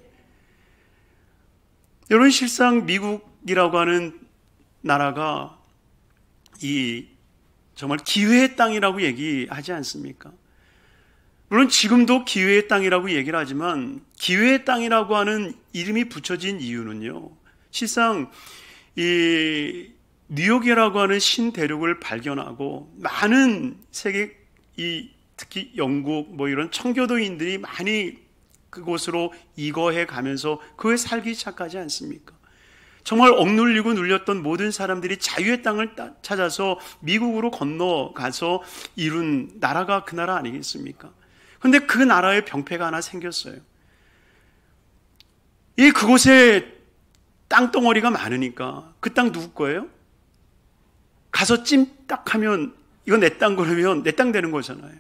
여러분, 실상 미국이라고 하는 나라가 정말 기회의 땅이라고 얘기하지 않습니까? 물론 지금도 기회의 땅이라고 얘기를 하지만 기회의 땅이라고 하는 이름이 붙여진 이유는요, 실상 이 뉴욕이라고 하는 신대륙을 발견하고 많은 세계, 특히 영국 이런 청교도인들이 많이 그곳으로 이거해 가면서 그에 살기 시작하지 않습니까? 정말 억눌리고 눌렸던 모든 사람들이 자유의 땅을 찾아서 미국으로 건너가서 이룬 나라가 그 나라 아니겠습니까? 그런데 그 나라에 병폐가 하나 생겼어요. 그곳에 땅덩어리가 많으니까 그 땅 누구 거예요? 가서 찜딱하면 이거 내 땅 그러면 내 땅 되는 거잖아요.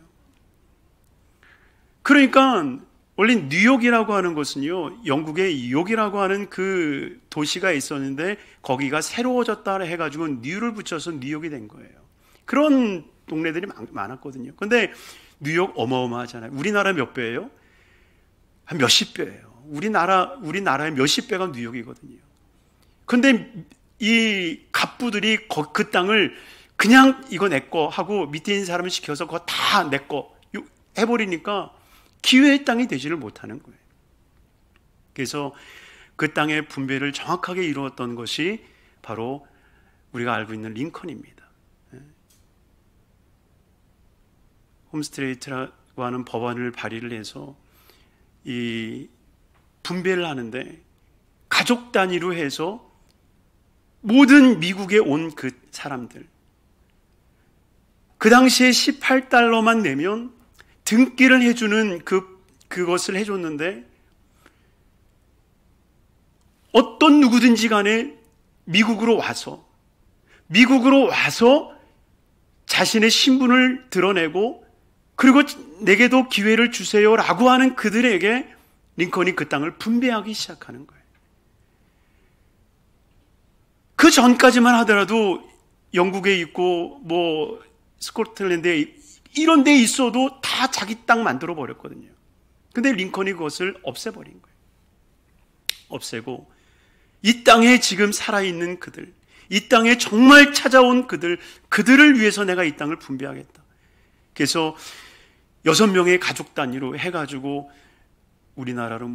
그러니까 원래 뉴욕이라고 하는 것은요, 영국의 뉴욕이라고 하는 그 도시가 있었는데 거기가 새로워졌다 해가지고 뉴를 붙여서 뉴욕이 된 거예요. 그런 동네들이 많았거든요. 그런데 뉴욕 어마어마하잖아요. 우리나라 몇 배예요? 한 몇십 배예요. 우리나라의 몇십 배가 뉴욕이거든요. 그런데 이 갑부들이 그 땅을 그냥 이거 내 거 하고 밑에 있는 사람을 시켜서 그거 다 내 거 해버리니까 기회의 땅이 되지를 못하는 거예요. 그래서 그 땅의 분배를 정확하게 이루었던 것이 바로 우리가 알고 있는 링컨입니다. 홈스트레이트라고 하는 법안을 발의를 해서 이 분배를 하는데 가족 단위로 해서 모든 미국에 온 그 사람들, 그 당시에 $18만 내면 등기를 해주는 그것을 해줬는데 어떤 누구든지 간에 미국으로 와서 자신의 신분을 드러내고 그리고 내게도 기회를 주세요라고 하는 그들에게 링컨이 그 땅을 분배하기 시작하는 거예요. 그 전까지만 하더라도 영국에 있고 스코틀랜드에 이런 데 있어도 다 자기 땅 만들어 버렸거든요. 근데 링컨이 그것을 없애버린 거예요. 없애고 이 땅에 지금 살아있는 그들, 이 땅에 정말 찾아온 그들을 위해서 내가 이 땅을 분배하겠다. 그래서 6명의 가족 단위로 해가지고 우리나라로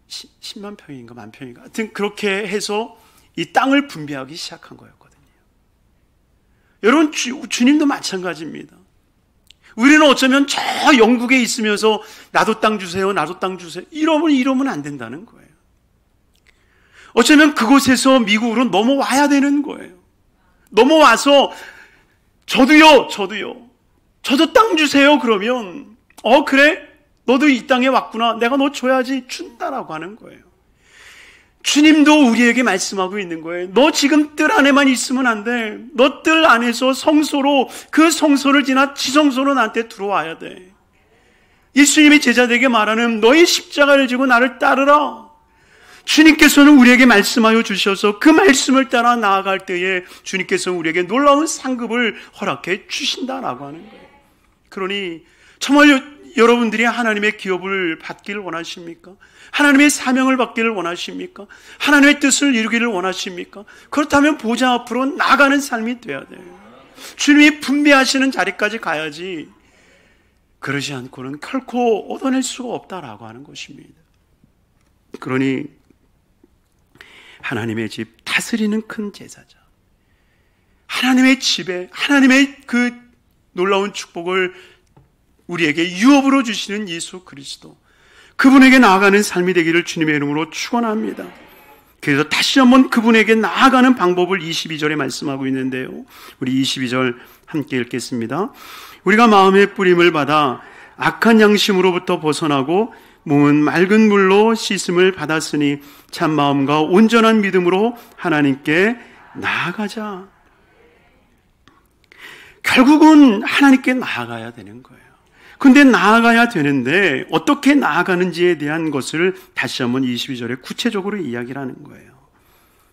10만 평인가 만 평인가 하여튼 그렇게 해서 이 땅을 분배하기 시작한 거였거든요. 여러분, 주님도 마찬가지입니다. 우리는 어쩌면 저 영국에 있으면서 나도 땅 주세요, 나도 땅 주세요. 이러면 안 된다는 거예요. 어쩌면 그곳에서 미국으로 넘어와야 되는 거예요. 넘어와서 저도요. 저도 땅 주세요. 그러면 그래? 너도 이 땅에 왔구나. 내가 너 줘야지. 준다라고 하는 거예요. 주님도 우리에게 말씀하고 있는 거예요. 너 지금 뜰 안에만 있으면 안 돼. 너 뜰 안에서 성소로, 그 성소를 지나 지성소로 나한테 들어와야 돼. 예수님이 제자들에게 말하는 너의 십자가를 지고 나를 따르라. 주님께서는 우리에게 말씀하여 주셔서 그 말씀을 따라 나아갈 때에 주님께서는 우리에게 놀라운 상급을 허락해 주신다라고 하는 거예요. 그러니 정말 여러분들이 하나님의 기업을 받기를 원하십니까? 하나님의 사명을 받기를 원하십니까? 하나님의 뜻을 이루기를 원하십니까? 그렇다면 보좌 앞으로 나가는 삶이 돼야 돼요. 주님이 분배하시는 자리까지 가야지 그러지 않고는 결코 얻어낼 수가 없다라고 하는 것입니다. 그러니 하나님의 집 다스리는 큰 제사자, 하나님의 집에 하나님의 그 놀라운 축복을 우리에게 유업으로 주시는 예수 그리스도, 그분에게 나아가는 삶이 되기를 주님의 이름으로 축원합니다. 그래서 다시 한번 그분에게 나아가는 방법을 22절에 말씀하고 있는데요, 우리 22절 함께 읽겠습니다. 우리가 마음의 뿌림을 받아 악한 양심으로부터 벗어나고 몸은 맑은 물로 씻음을 받았으니 참 마음과 온전한 믿음으로 하나님께 나아가자. 결국은 하나님께 나아가야 되는 거예요. 근데 나아가야 되는데 어떻게 나아가는지에 대한 것을 다시 한번 22절에 구체적으로 이야기를 하는 거예요.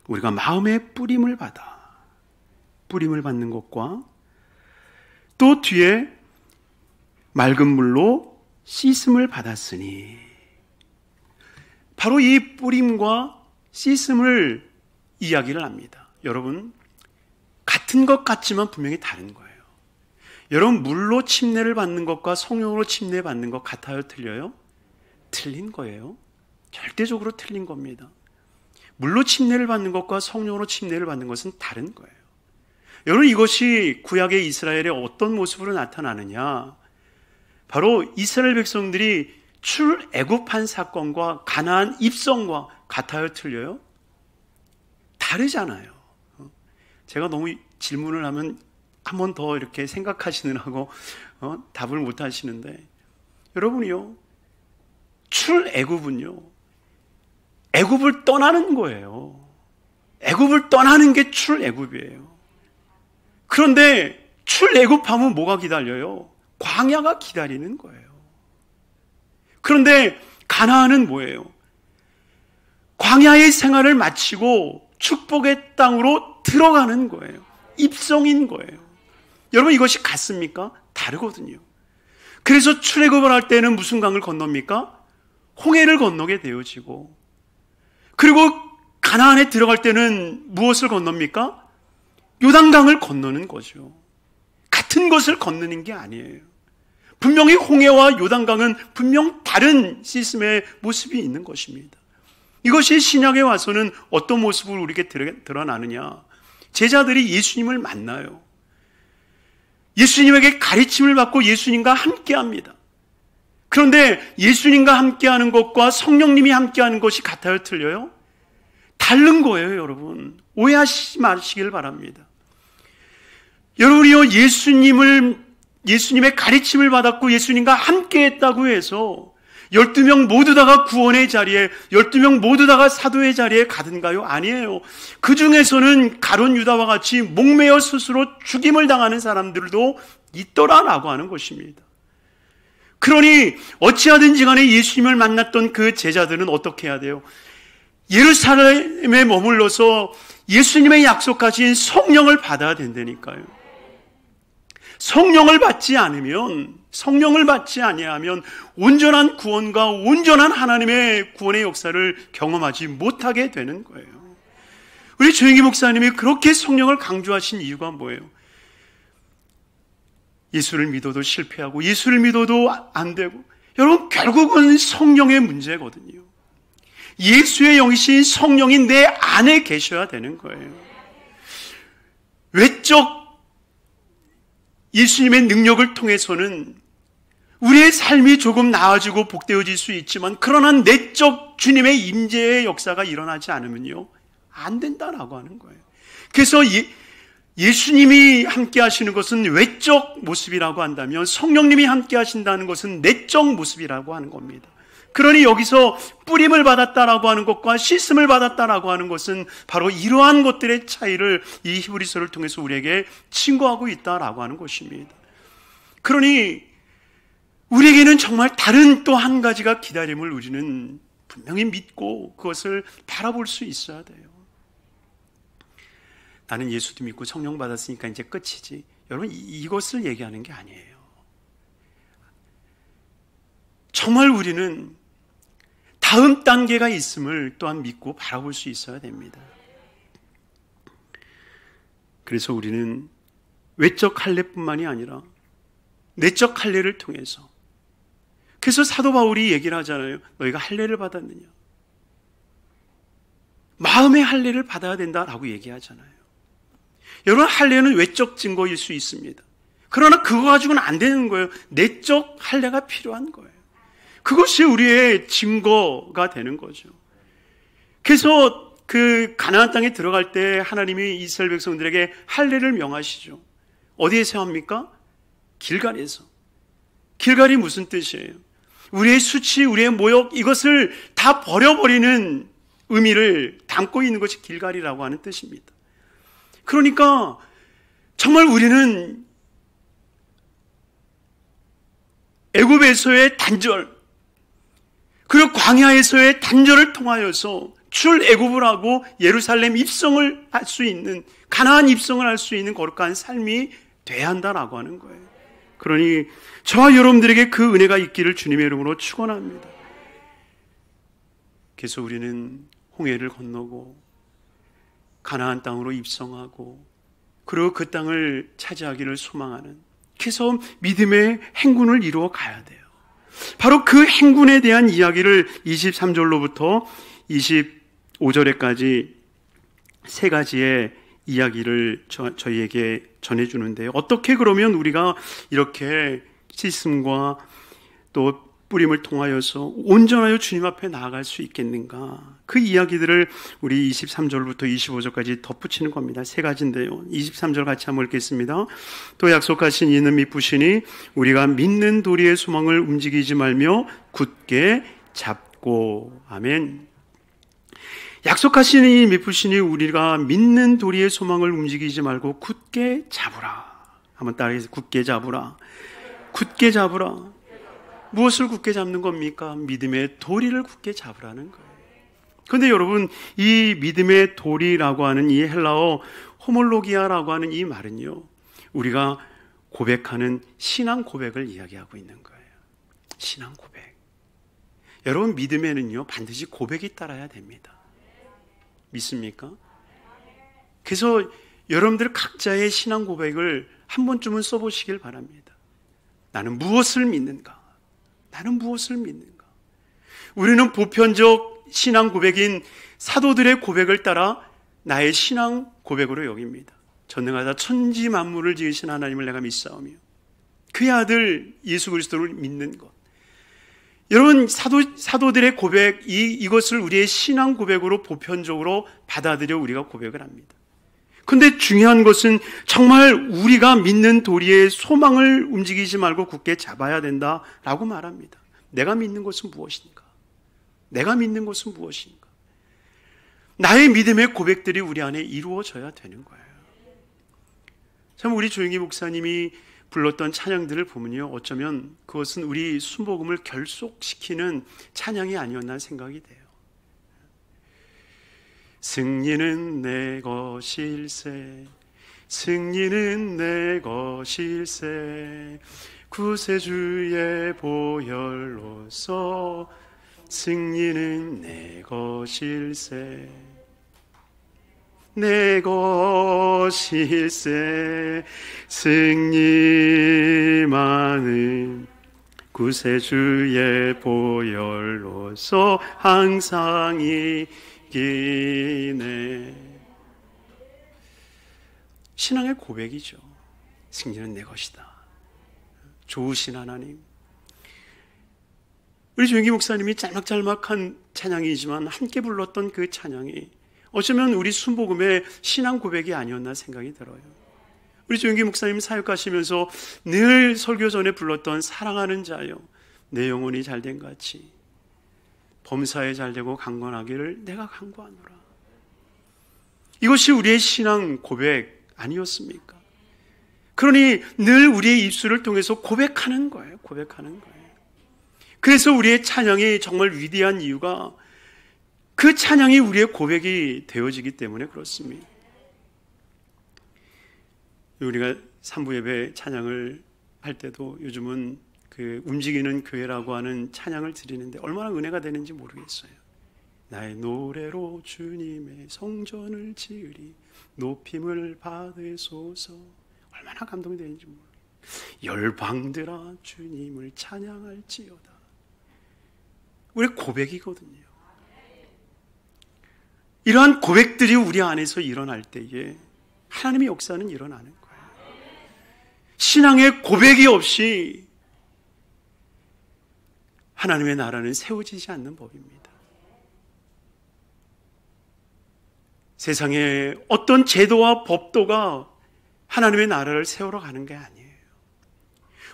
우리가 마음의 뿌림을 받는 것과 또 뒤에 맑은 물로 씻음을 받았으니, 바로 이 뿌림과 씻음을 이야기를 합니다. 여러분, 같은 것 같지만 분명히 다른 거예요. 여러분, 물로 침례를 받는 것과 성령으로 침례 받는 것 같아요? 틀려요? 틀린 거예요. 절대적으로 틀린 겁니다. 물로 침례를 받는 것과 성령으로 침례를 받는 것은 다른 거예요. 여러분, 이것이 구약의 이스라엘의 어떤 모습으로 나타나느냐, 바로 이스라엘 백성들이 출애굽한 사건과 가나안 입성과 같아요? 틀려요? 다르잖아요. 제가 너무 질문을 하면 한 번 더 이렇게 생각하시느라고 답을 못 하시는데, 여러분이요, 출애굽은요, 애굽을 떠나는 거예요. 애굽을 떠나는 게 출애굽이에요. 그런데 출애굽하면 뭐가 기다려요? 광야가 기다리는 거예요. 그런데 가나안은 뭐예요? 광야의 생활을 마치고 축복의 땅으로 들어가는 거예요. 입성인 거예요. 여러분, 이것이 같습니까? 다르거든요. 그래서 출애굽을 할 때는 무슨 강을 건넙니까? 홍해를 건너게 되어지고, 그리고 가나안에 들어갈 때는 무엇을 건넙니까? 요단강을 건너는 거죠. 같은 것을 건너는 게 아니에요. 분명히 홍해와 요단강은 분명 다른 시스템의 모습이 있는 것입니다. 이것이 신약에 와서는 어떤 모습으로 우리에게 드러나느냐, 제자들이 예수님을 만나요. 예수님에게 가르침을 받고 예수님과 함께합니다. 그런데 예수님과 함께하는 것과 성령님이 함께하는 것이 같아요? 틀려요? 다른 거예요. 여러분, 오해하시지 마시길 바랍니다. 여러분이요, 예수님의 가르침을 받았고 예수님과 함께했다고 해서 12명 모두 다가 구원의 자리에, 12명 모두 다가 사도의 자리에 가든가요? 아니에요. 그 중에서는 가룟 유다와 같이 목매어 스스로 죽임을 당하는 사람들도 있더라라고 하는 것입니다. 그러니 어찌하든지 간에 예수님을 만났던 그 제자들은 어떻게 해야 돼요? 예루살렘에 머물러서 예수님의 약속하신 성령을 받아야 된다니까요. 성령을 받지 아니하면 온전한 구원과 온전한 하나님의 구원의 역사를 경험하지 못하게 되는 거예요. 우리 조영기 목사님이 그렇게 성령을 강조하신 이유가 뭐예요? 예수를 믿어도 실패하고 예수를 믿어도 안 되고, 여러분, 결국은 성령의 문제거든요. 예수의 영이신 성령이 내 안에 계셔야 되는 거예요. 외적 예수님의 능력을 통해서는 우리의 삶이 조금 나아지고 복되어질 수 있지만, 그러나 내적 주님의 임재의 역사가 일어나지 않으면요, 안 된다라고 하는 거예요. 그래서 예수님이 함께 하시는 것은 외적 모습이라고 한다면, 성령님이 함께 하신다는 것은 내적 모습이라고 하는 겁니다. 그러니 여기서 뿌림을 받았다라고 하는 것과 씻음을 받았다라고 하는 것은 바로 이러한 것들의 차이를 이 히브리서를 통해서 우리에게 친구하고 있다라고 하는 것입니다. 그러니 우리에게는 정말 다른 또 한 가지가 기다림을 우리는 분명히 믿고 그것을 바라볼 수 있어야 돼요. 나는 예수도 믿고 성령 받았으니까 이제 끝이지. 여러분, 이것을 얘기하는 게 아니에요. 정말 우리는 다음 단계가 있음을 또한 믿고 바라볼 수 있어야 됩니다. 그래서 우리는 외적 할례뿐만이 아니라 내적 할례를 통해서, 그래서 사도 바울이 얘기를 하잖아요. 너희가 할례를 받았느냐? 마음의 할례를 받아야 된다라고 얘기하잖아요. 여러분, 할례는 외적 증거일 수 있습니다. 그러나 그거 가지고는 안 되는 거예요. 내적 할례가 필요한 거예요. 그것이 우리의 증거가 되는 거죠. 그래서 그 가나안 땅에 들어갈 때 하나님이 이스라엘 백성들에게 할례를 명하시죠. 어디에서 합니까? 길갈에서. 길갈이 무슨 뜻이에요? 우리의 수치, 우리의 모욕, 이것을 다 버려버리는 의미를 담고 있는 것이 길갈이라고 하는 뜻입니다. 그러니까 정말 우리는 애굽에서의 단절, 그리고 광야에서의 단절을 통하여서 출애굽을 하고 예루살렘 입성을 할 수 있는, 가나안 입성을 할 수 있는 거룩한 삶이 돼야 한다라고 하는 거예요. 그러니 저와 여러분들에게 그 은혜가 있기를 주님의 이름으로 축원합니다. 그래서 우리는 홍해를 건너고 가나안 땅으로 입성하고, 그리고 그 땅을 차지하기를 소망하는, 그래서 믿음의 행군을 이루어 가야 돼요. 바로 그 행군에 대한 이야기를 23절로부터 25절에까지 세 가지의 이야기를 저희에게 전해주는데요. 어떻게 그러면 우리가 이렇게 씻음과 또 뿌림을 통하여서 온전하여 주님 앞에 나아갈 수 있겠는가? 그 이야기들을 우리 23절부터 25절까지 덧붙이는 겁니다. 세 가지인데요. 23절 같이 한번 읽겠습니다. 또 약속하신 이는 믿으시니 우리가 믿는 도리의 소망을 움직이지 말며 굳게 잡고. 아멘. 약속하신 이 믿으시니 우리가 믿는 도리의 소망을 움직이지 말고 굳게 잡으라. 한번 따라해서 굳게 잡으라. 굳게 잡으라. 무엇을 굳게 잡는 겁니까? 믿음의 도리를 굳게 잡으라는 거예요. 그런데 여러분, 이 믿음의 도리라고 하는 이 헬라어 호몰로기아라고 하는 이 말은요, 우리가 고백하는 신앙 고백을 이야기하고 있는 거예요. 신앙 고백. 여러분, 믿음에는요 반드시 고백이 따라야 됩니다. 믿습니까? 그래서 여러분들 각자의 신앙 고백을 한 번쯤은 써보시길 바랍니다. 나는 무엇을 믿는가? 나는 무엇을 믿는가? 우리는 보편적 신앙 고백인 사도들의 고백을 따라 나의 신앙 고백으로 여깁니다. 전능하다 천지 만물을 지으신 하나님을 내가 믿사오며 그의 아들 예수 그리스도를 믿는 것. 여러분, 사도들의 고백, 이것을 우리의 신앙 고백으로 보편적으로 받아들여 우리가 고백을 합니다. 그런데 중요한 것은 정말 우리가 믿는 도리의 소망을 움직이지 말고 굳게 잡아야 된다라고 말합니다. 내가 믿는 것은 무엇인가? 내가 믿는 것은 무엇인가? 나의 믿음의 고백들이 우리 안에 이루어져야 되는 거예요. 참, 우리 조영기 목사님이 불렀던 찬양들을 보면요, 어쩌면 그것은 우리 순복음을 결속시키는 찬양이 아니었나 생각이 돼요. 승리는 내 것일세, 승리는 내 것일세, 구세주의 보혈로서 승리는 내 것일세, 내 것일세, 승리만은 구세주의 보혈로서 항상 이기네. 신앙의 고백이죠. 승리는 내 것이다. 좋으신 하나님. 우리 조영기 목사님이 짤막짤막한 찬양이지만 함께 불렀던 그 찬양이 어쩌면 우리 순복음의 신앙 고백이 아니었나 생각이 들어요. 우리 조영기 목사님 사역하시면서 늘 설교 전에 불렀던 사랑하는 자여 내 영혼이 잘된 같이 범사에 잘되고 강건하기를 내가 간구하노라. 이것이 우리의 신앙 고백 아니었습니까? 그러니 늘 우리의 입술을 통해서 고백하는 거예요. 고백하는 거예요. 그래서 우리의 찬양이 정말 위대한 이유가 그 찬양이 우리의 고백이 되어지기 때문에 그렇습니다. 우리가 3부 예배 찬양을 할 때도 요즘은 그 움직이는 교회라고 하는 찬양을 드리는데 얼마나 은혜가 되는지 모르겠어요. 나의 노래로 주님의 성전을 지으리 높임을 받으소서. 얼마나 감동이 되는지 모르겠어요. 열방들아 주님을 찬양할지어다. 우리 고백이거든요. 이러한 고백들이 우리 안에서 일어날 때에 하나님의 역사는 일어나는 거예요. 신앙의 고백이 없이 하나님의 나라는 세워지지 않는 법입니다. 세상에 어떤 제도와 법도가 하나님의 나라를 세우러 가는 게 아니에요.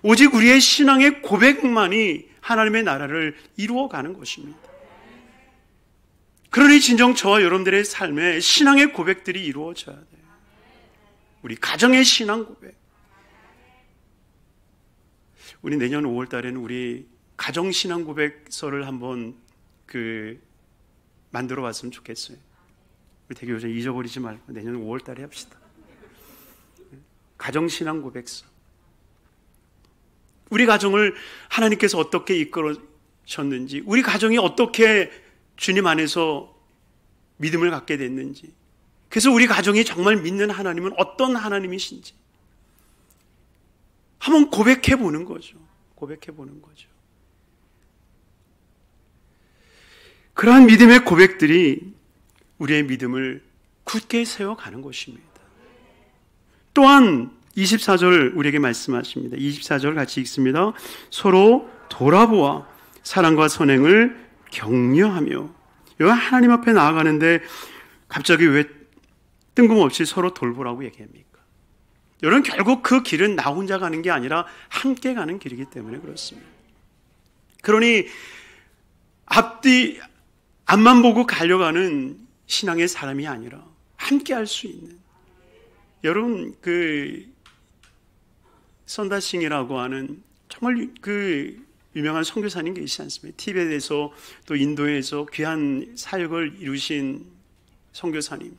오직 우리의 신앙의 고백만이 하나님의 나라를 이루어가는 것입니다. 그러니 진정 저와 여러분들의 삶에 신앙의 고백들이 이루어져야 돼요. 우리 가정의 신앙 고백. 우리 내년 5월 달에는 우리 가정 신앙 고백서를 한번 만들어 봤으면 좋겠어요. 우리 대교장 잊어버리지 말고 내년 5월 달에 합시다. 가정 신앙 고백서. 우리 가정을 하나님께서 어떻게 이끌어셨는지, 우리 가정이 어떻게 주님 안에서 믿음을 갖게 됐는지, 그래서 우리 가정이 정말 믿는 하나님은 어떤 하나님이신지 한번 고백해 보는 거죠. 고백해 보는 거죠. 그러한 믿음의 고백들이 우리의 믿음을 굳게 세워가는 것입니다. 또한 24절 우리에게 말씀하십니다. 24절 같이 읽습니다. 서로 돌아보아 사랑과 선행을 격려하며. 여기 하나님 앞에 나아가는데 갑자기 왜 뜬금없이 서로 돌보라고 얘기합니까? 여러분, 결국 그 길은 나 혼자 가는 게 아니라 함께 가는 길이기 때문에 그렇습니다. 그러니 앞만 보고 가려가는 신앙의 사람이 아니라 함께 할 수 있는, 여러분 선다싱이라고 하는 정말 유명한 선교사님 계시지 않습니까? 티벳에서 또 인도에서 귀한 사역을 이루신 선교사님.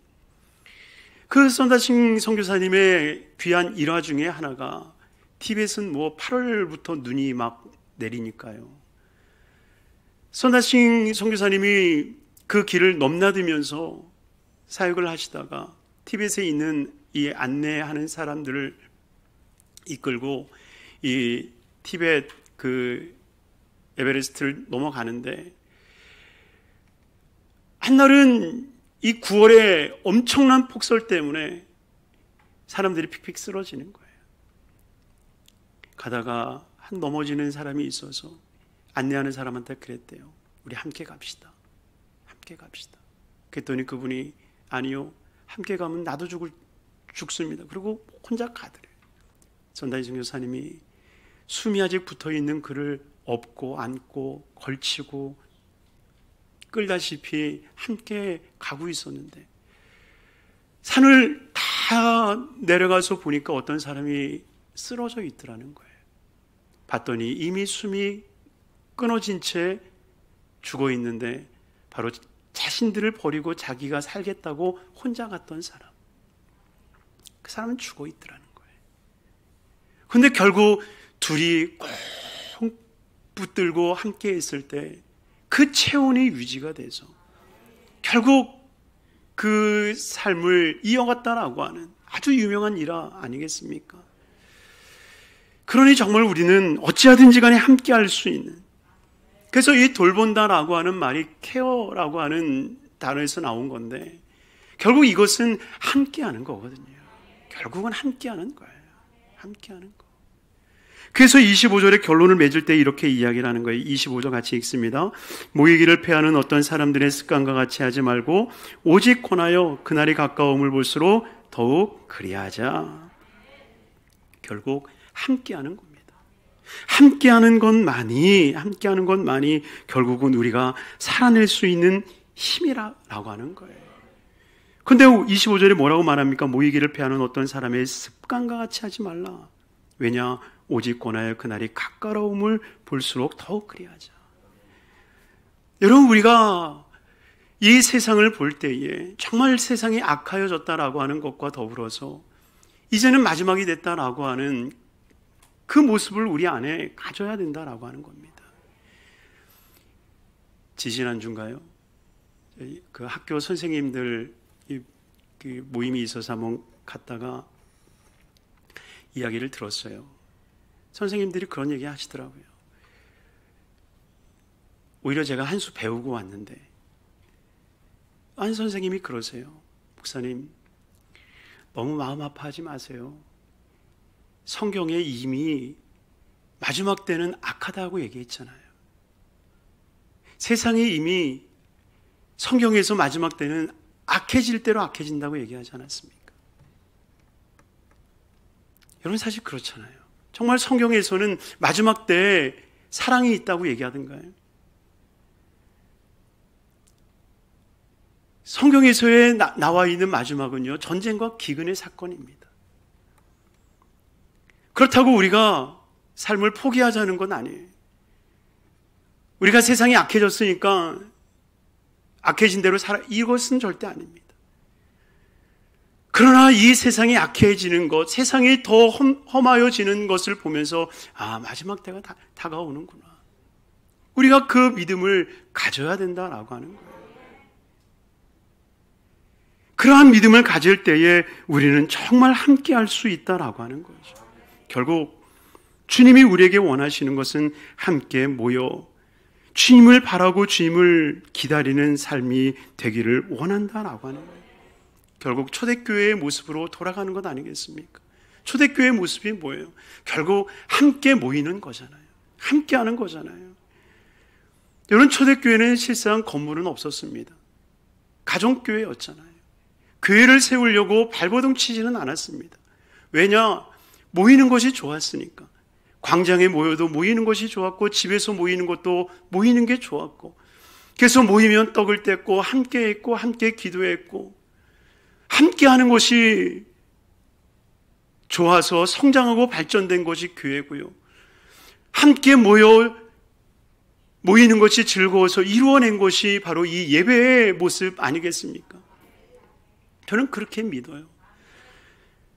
그 선다싱 선교사님의 귀한 일화 중에 하나가, 티벳은 8월부터 눈이 막 내리니까요. 선다싱 선교사님이 그 길을 넘나들면서 사역을 하시다가 티벳에 있는 이 안내하는 사람들을 이끌고 이 티벳 에베레스트를 넘어가는데, 한날은 이 9월에 엄청난 폭설 때문에 사람들이 픽픽 쓰러지는 거예요. 가다가 한 넘어지는 사람이 있어서 안내하는 사람한테 그랬대요. 우리 함께 갑시다. 함께 갑시다. 그랬더니 그분이 아니요, 함께 가면 나도 죽습니다. 그리고 혼자 가더래요. 선다싱 교사님이 숨이 아직 붙어있는 그를 업고 안고 걸치고 끌다시피 함께 가고 있었는데, 산을 다 내려가서 보니까 어떤 사람이 쓰러져 있더라는 거예요. 봤더니 이미 숨이 끊어진 채 죽어 있는데, 바로 자신들을 버리고 자기가 살겠다고 혼자 갔던 사람. 그 사람은 죽어 있더라는 거예요. 그런데 결국 둘이 꼭 붙들고 함께 있을 때 그 체온이 유지가 돼서 결국 그 삶을 이어갔다라고 하는 아주 유명한 일화 아니겠습니까? 그러니 정말 우리는 어찌하든지 간에 함께 할 수 있는, 그래서 이 돌본다라고 하는 말이 케어라고 하는 단어에서 나온 건데, 결국 이것은 함께 하는 거거든요. 결국은 함께 하는 거예요. 함께하는 거. 그래서 25절의 결론을 맺을 때 이렇게 이야기를 하는 거예요. 25절 같이 읽습니다. 모이기를 패하는 어떤 사람들의 습관과 같이 하지 말고 오직 권하여 그날이 가까움을 볼수록 더욱 그리하자. 결국 함께하는 겁니다. 함께하는 것만이 결국은 우리가 살아낼 수 있는 힘이라고 하는 거예요. 근데 25절에 뭐라고 말합니까? 모이기를 패하는 어떤 사람의 습관과 같이 하지 말라. 왜냐? 오직 권하여 그날이 가까움을 볼수록 더욱 그리하자. 여러분, 우리가 이 세상을 볼 때에 정말 세상이 악하여졌다라고 하는 것과 더불어서 이제는 마지막이 됐다라고 하는 그 모습을 우리 안에 가져야 된다라고 하는 겁니다. 지지난주인가요? 그 학교 선생님들 그 모임이 있어서 한번 갔다가 이야기를 들었어요. 선생님들이 그런 얘기 하시더라고요. 오히려 제가 한 수 배우고 왔는데 한 선생님이 그러세요. 목사님, 너무 마음 아파하지 마세요. 성경에 이미 마지막 때는 악하다고 얘기했잖아요. 세상이 이미 성경에서 마지막 때는 악해질 대로 악해진다고 얘기하지 않았습니까? 여러분, 사실 그렇잖아요. 정말 성경에서는 마지막 때 사랑이 있다고 얘기하던가요? 성경에서에 나와 있는 마지막은요, 전쟁과 기근의 사건입니다. 그렇다고 우리가 삶을 포기하자는 건 아니에요. 우리가 세상이 악해졌으니까 악해진 대로 살아, 이것은 절대 아닙니다. 그러나 이 세상이 악해지는 것, 세상이 더 험하여지는 것을 보면서 마지막 때가 다가오는구나. 우리가 그 믿음을 가져야 된다라고 하는 거예요. 그러한 믿음을 가질 때에 우리는 정말 함께할 수 있다라고 하는 거죠. 결국 주님이 우리에게 원하시는 것은 함께 모여 주님을 바라고 주님을 기다리는 삶이 되기를 원한다라고 하는 거예요. 결국 초대교회의 모습으로 돌아가는 것 아니겠습니까? 초대교회의 모습이 뭐예요? 결국 함께 모이는 거잖아요. 함께 하는 거잖아요. 여러분, 초대교회는 실상 건물은 없었습니다. 가정교회였잖아요. 교회를 세우려고 발버둥 치지는 않았습니다. 왜냐? 모이는 것이 좋았으니까. 광장에 모여도 모이는 것이 좋았고, 집에서 모이는 것도 모이는 게 좋았고, 그래서 모이면 떡을 뗐고 함께 했고 함께 기도했고, 함께 하는 것이 좋아서 성장하고 발전된 것이 교회고요. 함께 모이는 것이 즐거워서 이루어낸 것이 바로 이 예배의 모습 아니겠습니까? 저는 그렇게 믿어요.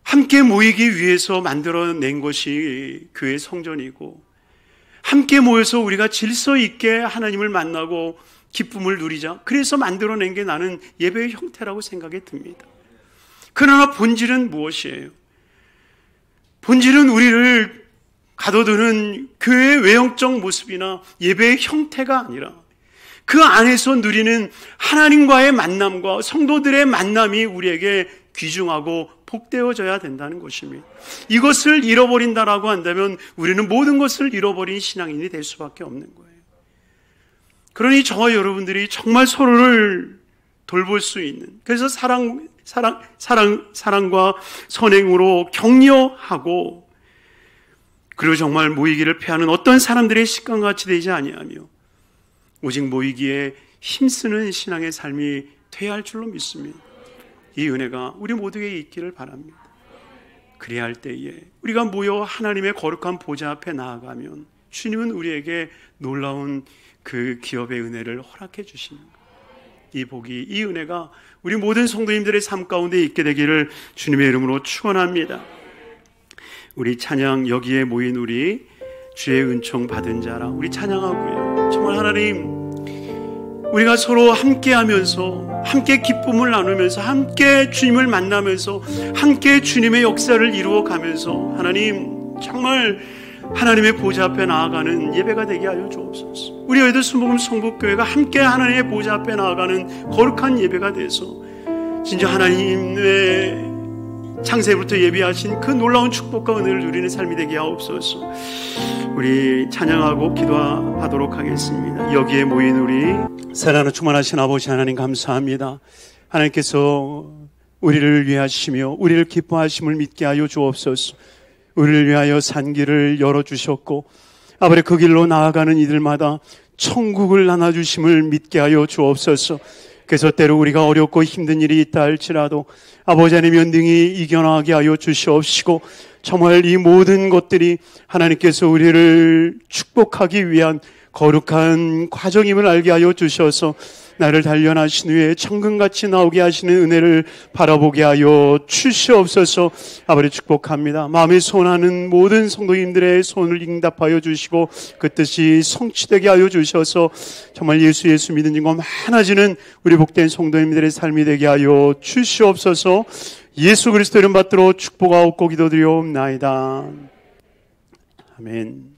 함께 모이기 위해서 만들어낸 것이 교회 성전이고, 함께 모여서 우리가 질서 있게 하나님을 만나고 기쁨을 누리자, 그래서 만들어낸 게 나는 예배의 형태라고 생각이 듭니다. 그러나 본질은 무엇이에요? 본질은 우리를 가둬두는 교회의 외형적 모습이나 예배의 형태가 아니라 그 안에서 누리는 하나님과의 만남과 성도들의 만남이 우리에게 귀중하고 복되어져야 된다는 것입니다. 이것을 잃어버린다라고 한다면 우리는 모든 것을 잃어버린 신앙인이 될 수밖에 없는 거예요. 그러니 저와 여러분들이 정말 서로를 돌볼 수 있는, 그래서 사랑과 선행으로 격려하고, 그리고 정말 모이기를 패하는 어떤 사람들의 습관과 같이 되지 아니하며 오직 모이기에 힘쓰는 신앙의 삶이 돼야 할 줄로 믿습니다. 이 은혜가 우리 모두에게 있기를 바랍니다. 그래야 할 때에 우리가 모여 하나님의 거룩한 보좌 앞에 나아가면 주님은 우리에게 놀라운 그 기업의 은혜를 허락해 주시는 거예요. 이 복이, 이 은혜가 우리 모든 성도님들의 삶 가운데 있게 되기를 주님의 이름으로 축원합니다. 우리 찬양, 여기에 모인 우리 주의 은총 받은 자라 우리 찬양하고요. 정말 하나님, 우리가 서로 함께하면서, 함께 기쁨을 나누면서, 함께 주님을 만나면서, 함께 주님의 역사를 이루어가면서 하나님, 정말 하나님의 보좌 앞에 나아가는 예배가 되게 하여 주옵소서. 우리 여의도 순복음 성북교회가 함께 하나님의 보좌 앞에 나아가는 거룩한 예배가 돼서 진짜 하나님의 창세부터 예비하신 그 놀라운 축복과 은혜를 누리는 삶이 되게 하옵소서. 우리 찬양하고 기도하도록 하겠습니다. 여기에 모인 우리 사랑으로 충만하신 아버지 하나님 감사합니다. 하나님께서 우리를 위하시며 우리를 기뻐하심을 믿게 하여 주옵소서. 우리를 위하여 산길을 열어주셨고 아버지 그 길로 나아가는 이들마다 천국을 나눠주심을 믿게 하여 주옵소서. 그래서 때로 우리가 어렵고 힘든 일이 있다 할지라도 아버지 하나님 연등히 이겨나가게 하여 주시옵시고 정말 이 모든 것들이 하나님께서 우리를 축복하기 위한 거룩한 과정임을 알게 하여 주셔서 나를 단련하신 후에 천금같이 나오게 하시는 은혜를 바라보게 하여 주시옵소서. 아버지 축복합니다. 마음에 소원하는 모든 성도님들의 소원을 응답하여 주시고 그 뜻이 성취되게 하여 주셔서 정말 예수 믿는 인과 많아지는 우리 복된 성도님들의 삶이 되게 하여 주시옵소서. 예수 그리스도 이름 받들어 축복하옵고 기도드리옵나이다. 아멘.